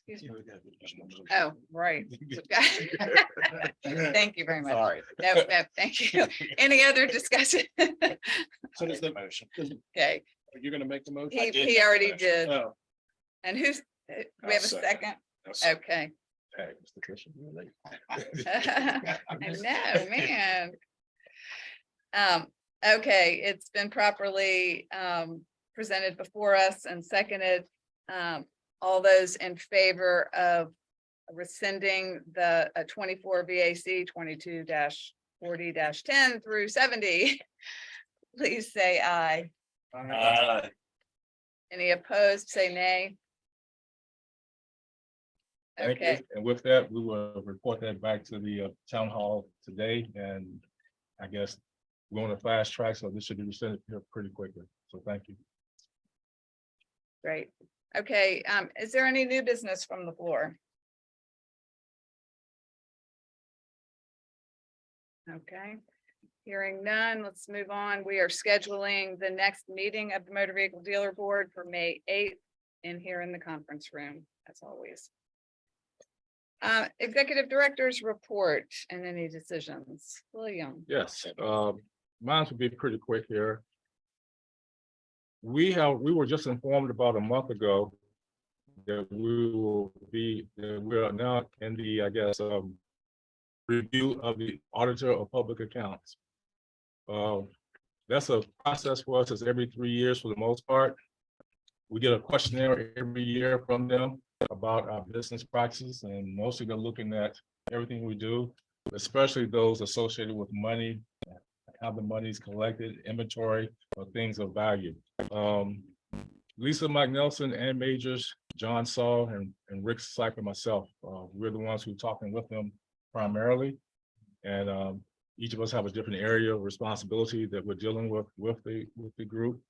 Excuse me. Oh, right. Thank you very much. Sorry. No, thank you. Any other discussion? So does the, Okay, are you gonna make the motion? he already did. Oh, And who's, we have a second? Okay. I know, man. Okay, it's been properly presented before us and seconded. All those in favor of rescinding the 24 VAC 22-40-10 through 70, please say aye. Any opposed, say nay. Thank you. Okay, And with that, we will report that back to the town hall today, and I guess we're on a fast track, so this should be rescinded here pretty quickly. So thank you. great. Okay, is there any new business from the floor? Okay, hearing none, let's move on. We are scheduling the next meeting of the Motor Vehicle Dealer Board for May 8th in here in the conference room, as always. Executive Director's report and any decisions. William. Yes, mine will be pretty quick here. We were just informed about a month ago that we are now in the, I guess, review of the Auditor of Public Accounts. That's a process for us. It's every 3 years for the most part. We get a questionnaire every year from them about our business practices, and mostly they're looking at everything we do, especially those associated with money, how the money is collected, inventory, or things of value. Lisa McNelson and Majors, John Saul, and Rick Sype and myself, we're the ones who are talking with them primarily. And each of us have a different area of responsibility that we're dealing with the group.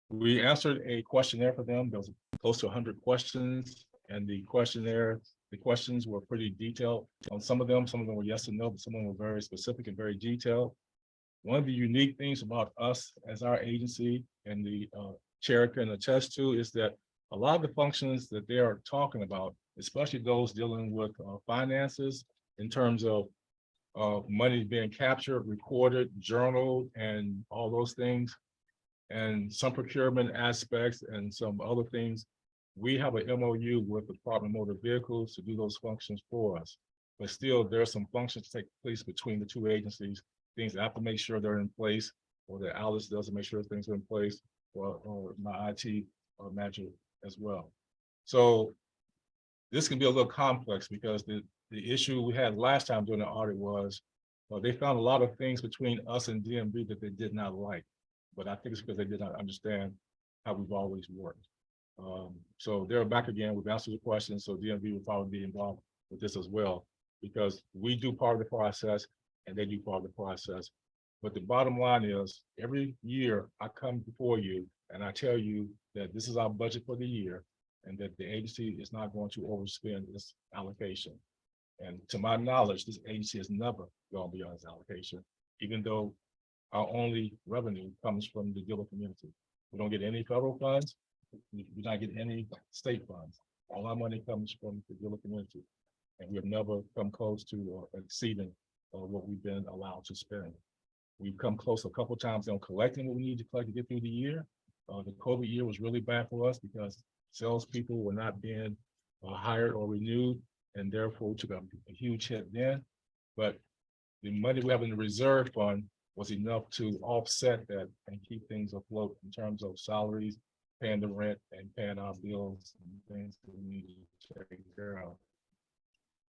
We answered a questionnaire for them. There was close to 100 questions, and the questions were pretty detailed on some of them. Some of them were yes and no, but some of them were very specific and very detailed. One of the unique things about us as our agency, and the chair can attest to, is that a lot of the functions that they are talking about, especially those dealing with finances in terms of money being captured, recorded, journaled, and all those things, and some procurement aspects and some other things, we have an MOU with the Department of Motor Vehicles to do those functions for us. But still, there are some functions that take place between the two agencies, things that I have to make sure they're in place, or that Alice does to make sure things are in place, or my IT manager as well. So this can be a little complex because the issue we had last time during the audit was they found a lot of things between us and DMV that they did not like. But I think it's because they did not understand how we've always worked. So they're back again. We've answered the questions, so DMV will probably be involved with this as well, because we do part of the process and they do part of the process. But the bottom line is, every year I come before you and I tell you that this is our budget for the year and that the agency is not going to overspend its allocation. And to my knowledge, this agency has never gone beyond its allocation, even though our only revenue comes from the dealer community. We don't get any federal funds. We do not get any state funds. All our money comes from the dealer community. And we have never come close to or exceeding what we've been allowed to spend. We've come close a couple times on collecting what we need to collect to get through the year. The COVID year was really bad for us because salespeople were not being hired or renewed, and therefore we took a huge hit then. But the money we have in the reserve fund was enough to offset that and keep things afloat in terms of salaries, paying the rent and paying our bills and things that we need to take care of.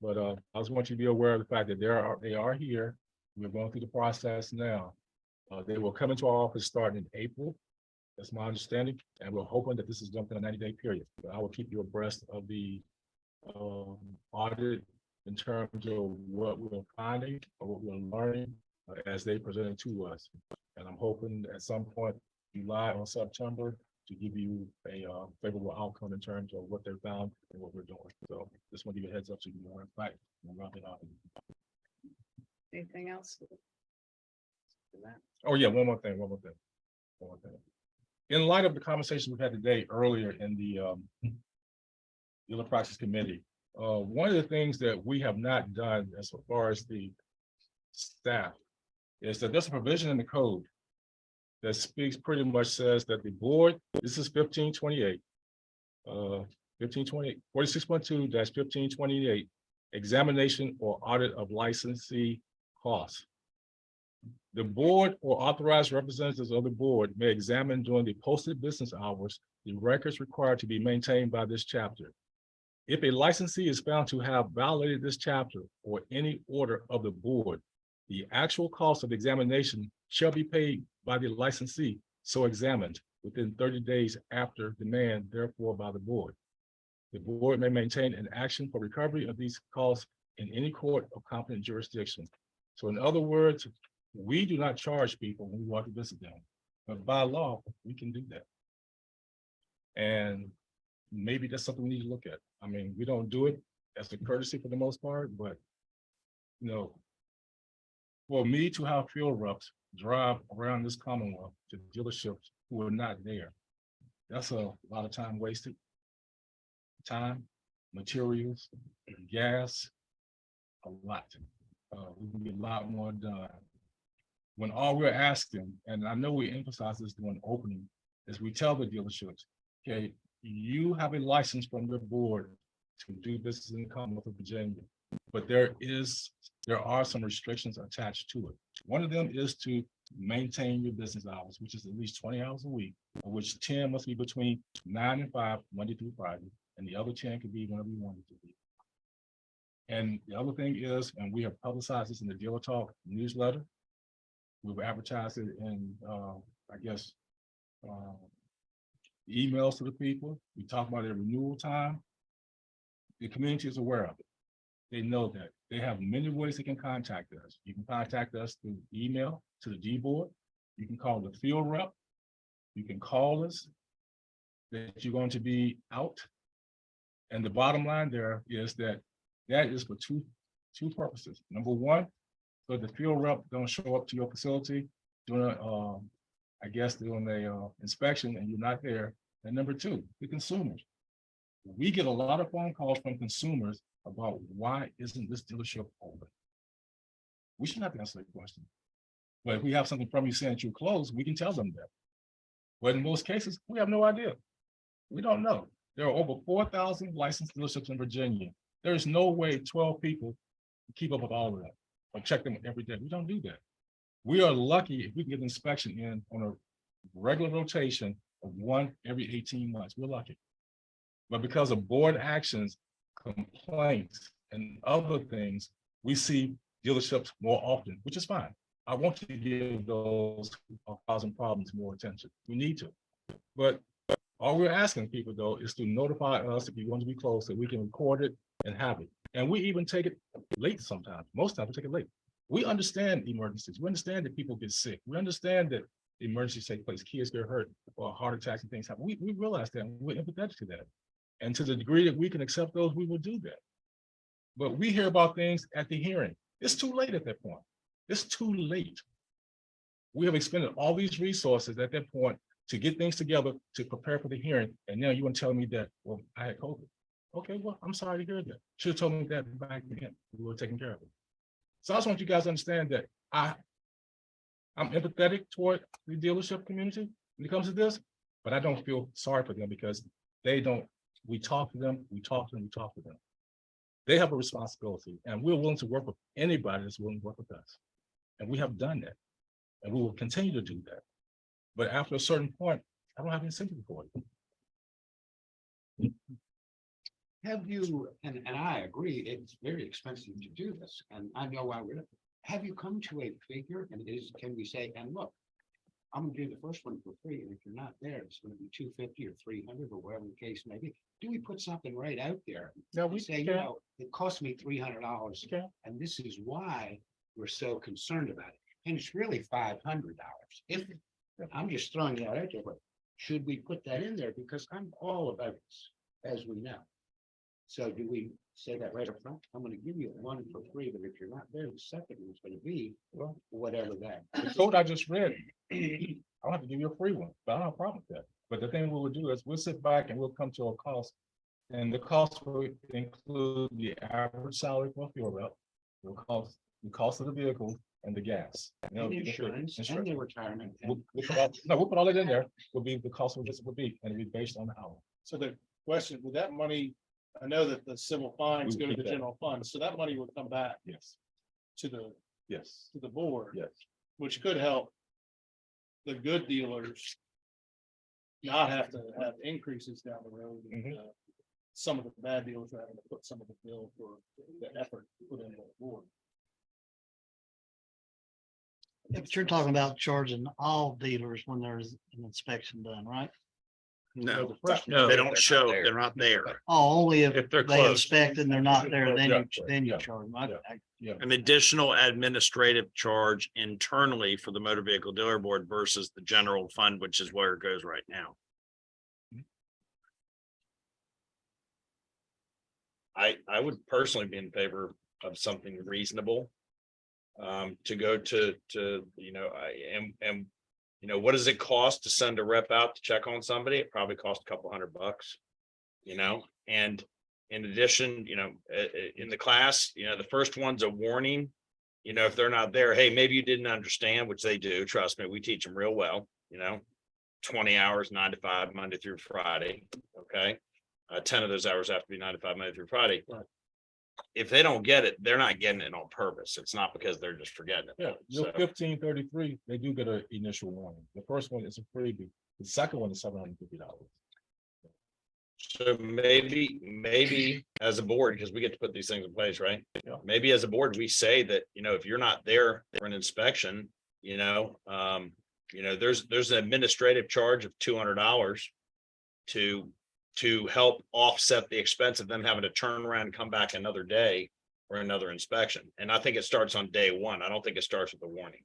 But I just want you to be aware of the fact that they are here. We're going through the process now. They will come into our office starting in April. That's my understanding. And we're hoping that this is done in a 90-day period. But I will keep you abreast of the audit in terms of what we're finding or what we're learning as they present it to us. And I'm hoping at some point, July or September, to give you a favorable outcome in terms of what they found and what we're doing. So just want to give you a heads up so you can learn fact and wrap it up. Anything else? Oh, yeah, one more thing. In light of the conversation we've had today earlier in the dealer practice committee, one of the things that we have not done as far as the staff is that there's a provision in the code that speaks pretty much says that the board, this is 1528, 46.2-1528, examination or audit of licensee costs. The board or authorized representatives of the board may examine during the posted business hours the records required to be maintained by this chapter. If a licensee is found to have violated this chapter or any order of the board, the actual cost of examination shall be paid by the licensee so examined within 30 days after demand, therefore by the board. The board may maintain an action for recovery of these costs in any court of competent jurisdiction. So in other words, we do not charge people when we want to visit them, but by law, we can do that. And maybe that's something we need to look at. I mean, we don't do it as a courtesy for the most part, but you know, for me to have field reps drive around this Commonwealth to dealerships who are not there, that's a lot of time wasted. Time, materials, gas, a lot. We can get a lot more done. When all we're asking, and I know we emphasize this during opening, is we tell the dealerships, okay, you have a license from your board to do business in the Commonwealth of Virginia, but there are some restrictions attached to it. One of them is to maintain your business hours, which is at least 20 hours a week, of which 10 must be between 9 and 5, Monday through Friday, and the other 10 could be whenever you want it to be. And the other thing is, and we have publicized this in the Dealer Talk newsletter, we've advertised it in, emails to the people. We talk about their renewal time. The community is aware of it. They know that. They have many ways they can contact us. You can contact us through email to the D board. You can call the field rep. You can call us that you're going to be out. And the bottom line there is that is for two purposes. Number one, so the field rep don't show up to your facility doing doing a inspection and you're not there. And number two, the consumers. We get a lot of phone calls from consumers about why isn't this dealership open? We should have to answer that question. But if we have something from you saying that you're closed, we can tell them that. But in most cases, we have no idea. We don't know. There are over 4,000 licensed dealerships in Virginia. There is no way 12 people keep up with all of that or check them every day. We don't do that. We are lucky if we can get an inspection in on a regular rotation of one every 18 months. We're lucky. But because of board actions, complaints, and other things, we see dealerships more often, which is fine. I want to give those causing problems more attention. We need to. But All we're asking people though is to notify us if you're going to be closed, so we can record it and have it. And we even take it late sometimes. Most times we take it late. We understand emergencies. We understand that people get sick. We understand that emergencies take place, kids get hurt, or heart attacks and things happen. We realize that, and we're empathetic to that. And to the degree that we can accept those, we will do that. But we hear about things at the hearing. It's too late at that point. It's too late. We have expended all these resources at that point to get things together to prepare for the hearing. And now you want to tell me that, well, I had COVID. Okay, well, I'm sorry to hear that. Should have told me that back then. We were taking care of it. So I just want you guys to understand that I'm empathetic toward the dealership community when it comes to this, but I don't feel sorry for them because they don't, we talk to them, we talk to them, we talk to them. They have a responsibility, and we're willing to work with anybody that's willing to work with us. And we have done that, and we will continue to do that. But after a certain point, I don't have any sympathy for it. Have you, and I agree, it's very expensive to do this, and I know why we're, have you come to a figure, and can we say, and look, I'm gonna do the first one for free, and if you're not there, it's gonna be $250 or $300 or whatever the case may be. Do we put something right out there? No, We say, can. it cost me $300, Okay. and this is why we're so concerned about it, and it's really $500. If, I'm just throwing that out there, but should we put that in there, because I'm all about this, as we know. So do we say that right up front? I'm gonna give you one for free, but if you're not there, the second one's gonna be, well, whatever that. The code I just read, I'll have to give you a free one, but I don't have a problem with that. But the thing we will do is we'll sit back and we'll come to a cost. And the cost will include the average salary for a fuel rep, the cost of the vehicle and the gas. And insurance and the retirement. We'll put all that in there, will be the cost of this will be, and it'll be based on the hour. So the question, would that money, I know that the civil fines We go to would the keep that. general fund, so that money would come back Yes, to the yes, board, yes. which could help the good dealers not have to have increases down the road. And, some of the bad dealers are having to put some of the bill for the effort put into the board. Yeah, but you're talking about charging all dealers when there's an inspection done, right? No, No. they don't show, they're not there. Oh, only If they're they closed. inspect and they're not there, then Yeah, you yeah, charge them. An additional administrative charge internally for the motor vehicle dealer board versus the general fund, which is where it goes right now. I would personally be in favor of something reasonable. To go to, what does it cost to send a rep out to check on somebody? It probably costs a couple $100, and in addition, in the class, the first one's a warning. If they're not there, hey, maybe you didn't understand, which they do. Trust me, we teach them real well, 20 hours, 9 to 5, Monday through Friday. Okay. 10 of those hours have to be 9 to 5, Monday through Friday. Right. If they don't get it, they're not getting it on purpose. It's not because they're just forgetting it. Yeah, So- 1533, they do get an initial warning. The first one is a freebie. The second one is $750. So maybe as a board, because we get to put these things in place, right? Yeah. Maybe as a board, we say that, if you're not there for an inspection, there's an administrative charge of $200 to help offset the expense of them having to turn around and come back another day for another inspection. And I think it starts on day one. I don't think it starts with a warning.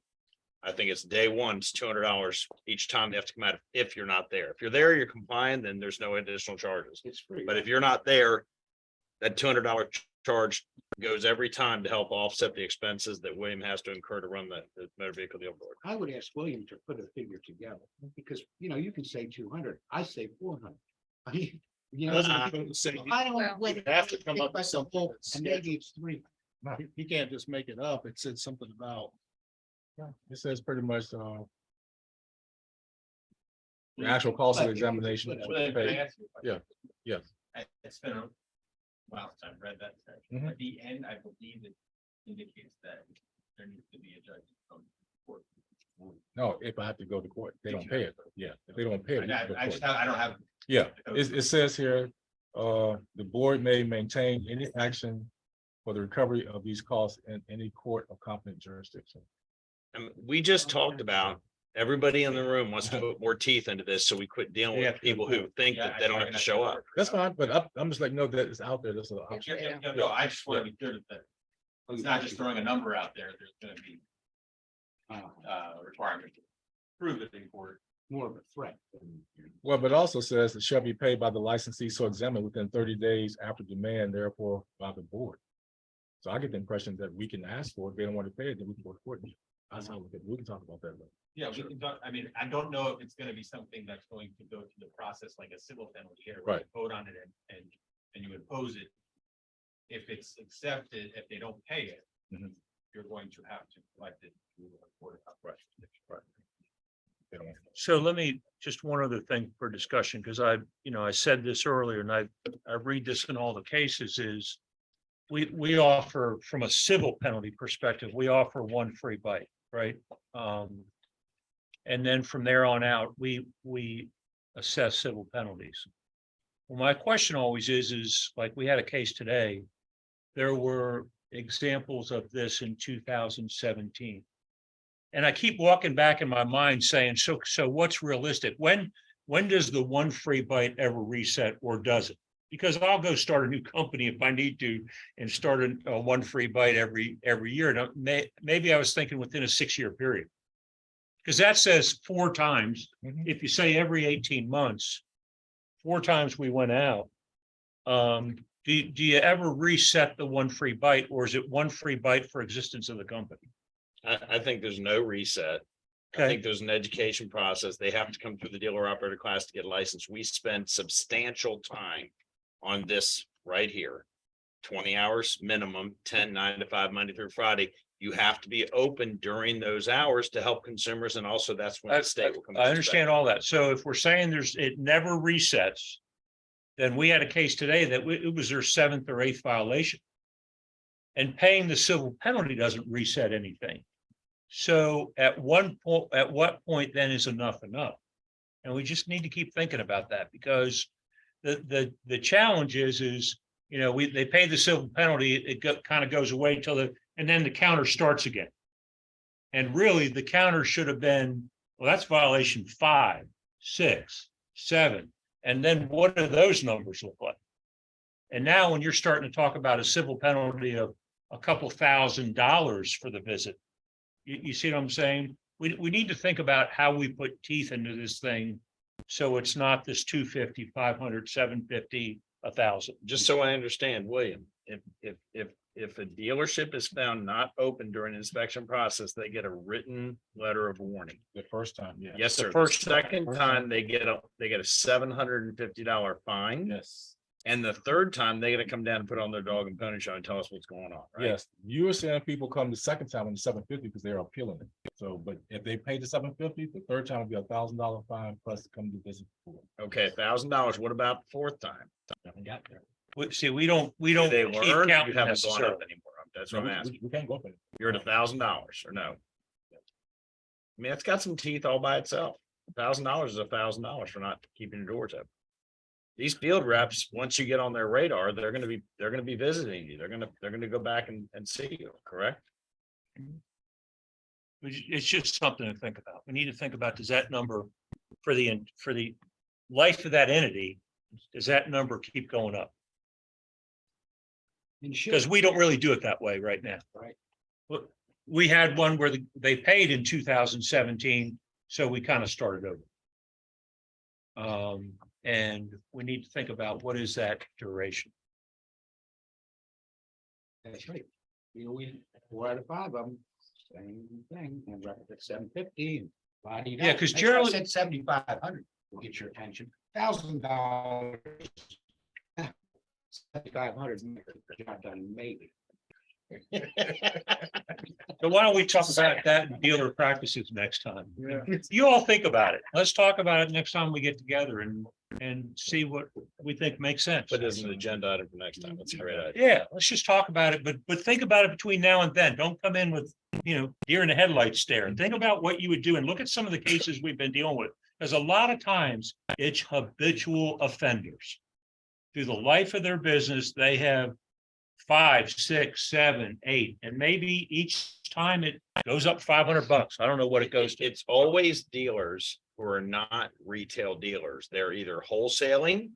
I think it's day one, it's $200 each time they have to come out if you're not there. If you're there, you're compliant, then there's no additional charges. It's free. But if you're not there, that $200 charge goes every time to help offset the expenses that William has to incur to run the motor vehicle dealer board. I would ask William to put a figure together, because, you can say 200, I say 400. I mean, I was saying, I don't. Well, wait, you have to come up with think about the something whole- that's And maybe it's 3. You can't just make it up. It said something about. It says pretty much, the actual cost of the examination. is what you pay. Yeah, yes. It's been a while since I've read that section. Mhm. At the end, I believe it indicates that there needs to be a judge from court. No, if I have to go to court, they don't pay it. Yeah, if they don't pay it. you have to go to I just, court. I don't have. Yeah, it says here, the board may maintain any action for the recovery of these costs in any court of competent jurisdiction. And we just talked about Everybody in the room wants to put more teeth into this, so we quit dealing Yeah. with people who think that they don't have to show up. That's fine, but I'm just like, know that it's out there. That's an option. No, I just want to be clear that it's not just throwing a number out there. There's gonna be requirement to prove it in court. More of a threat. Well, but it also says it shall be paid by the licensee so examined within 30 days after demand, therefore by the board. So I get the impression that we can ask for it. If they don't want to pay it, then we can go to court. That's how we can talk about that later. Yeah, we can talk, I mean, I don't know if it's gonna be something that's going to go through the process like a civil penalty here. where you Vote on it and you impose it. If it's accepted, if they don't pay it, Mhm. you're going to have to collect it through a court of correction. They don't want to. So let me, just one other thing for discussion, because I said this earlier and I read this in all the cases is. We offer, from a civil penalty perspective, we offer one free bite, right? And then from there on out, we assess civil penalties. Well, my question always is like, we had a case today. There were examples of this in 2017. And I keep walking back in my mind saying, so what's realistic? When does the one free bite ever reset, or does it? Because I'll go start a new company if I need to and start a one free bite every year. Now, maybe I was thinking within a 6-year period. Because that says 4 times, if you say every 18 months, 4 times we went out. Do you ever reset the one free bite, or is it one free bite for existence of the company? I think there's no reset. I Okay. think there's an education process. They have to come through the dealer operator class to get licensed. We spend substantial time on this right here. 20 hours minimum, 10, 9 to 5, Monday through Friday. You have to be open during those hours to help consumers, and also that's when the state will come. I understand all that. So if we're saying it never resets, then we had a case today that it was their 7th or 8th violation. And paying the civil penalty doesn't reset anything. So at what point then is enough enough? And we just need to keep thinking about that, because the challenge is, they pay the civil penalty, it kind of goes away and then the counter starts again. And really, the counter should have been, well, that's violation 5, 6, 7. And then what do those numbers look like? And now when you're starting to talk about a civil penalty of a couple $1,000s for the visit, you see what I'm saying? We need to think about how we put teeth into this thing. So it's not this 250, 500, 750, 1,000. Just so I understand, William, if a dealership is found not open during the inspection process, they get a written letter of warning. The first time, yeah. Yes, sir. first The second time, they get a $750 fine. Yes. And the third time, they gotta come down and put on their dog and pony show and tell us what's going on, right? Yes, you were saying people come the second time on the 750 because they're appealing it. So, but if they pay the 750, the third time will be $1,000 fine plus to come to visit. Okay, $1,000. What about the fourth time? Haven't got there. We don't Do they keep learn? You counting haven't gone necessarily. up anymore. That's what I'm asking. We can't go for it. You're at $1,000 or no? I mean, it's got some teeth all by itself. $1,000 is $1,000 for not keeping your doors open. These field reps, once you get on their radar, they're gonna be visiting you. They're gonna go back and see you, correct? It's just something to think about. We need to think about, does that number for the life of that entity, does that number keep going up? Because we don't really do it that way right now. Right. We had one where they paid in 2017, so we kind of started over. And we need to think about what is that duration? That's right. We 4 out of 5 of them, same thing, and right at 750. Yeah, because generally- said 7,500 will get your attention. $1,000. 7,500 make the job done, maybe. So why don't we talk about that in dealer practices next time? Yeah. You all think about it. Let's talk about it next time we get together and see what we think makes sense. Put it as an agenda item for next time. That's a great idea. Yeah, let's just talk about it, but think about it between now and then. Don't come in with, deer in the headlights stare. Think about what you would do and look at some of the cases we've been dealing with. Because a lot of times it's habitual offenders. Through the life of their business, they have 5, 6, 7, 8, and maybe each time it goes up $500. I don't know what it goes to. It's always dealers who are not retail dealers. They're either wholesaling.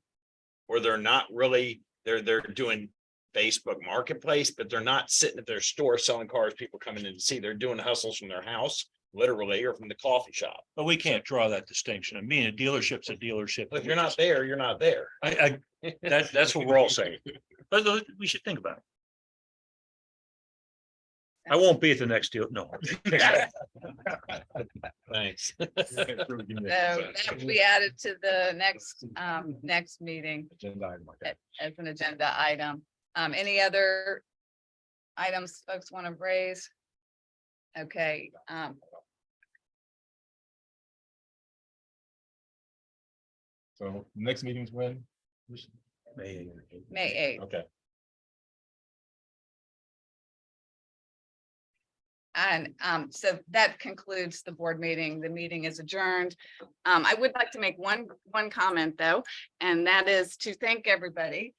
Or they're not really, they're doing Facebook Marketplace, but they're not sitting at their store selling cars, people coming in to see. They're doing hustles from their house, literally, or from the coffee shop. But we can't draw that distinction. I mean, a dealership's a dealership. If you're not there, you're not there. That's what we're all saying. But we should think about it. I won't be at the next deal, no. Thanks. So that will be added to the next meeting as an agenda item. Any other items folks want to raise? Okay, So next meeting's when? May 8th. Okay. And so that concludes the board meeting. The meeting is adjourned. I would like to make one comment though, and that is to thank everybody.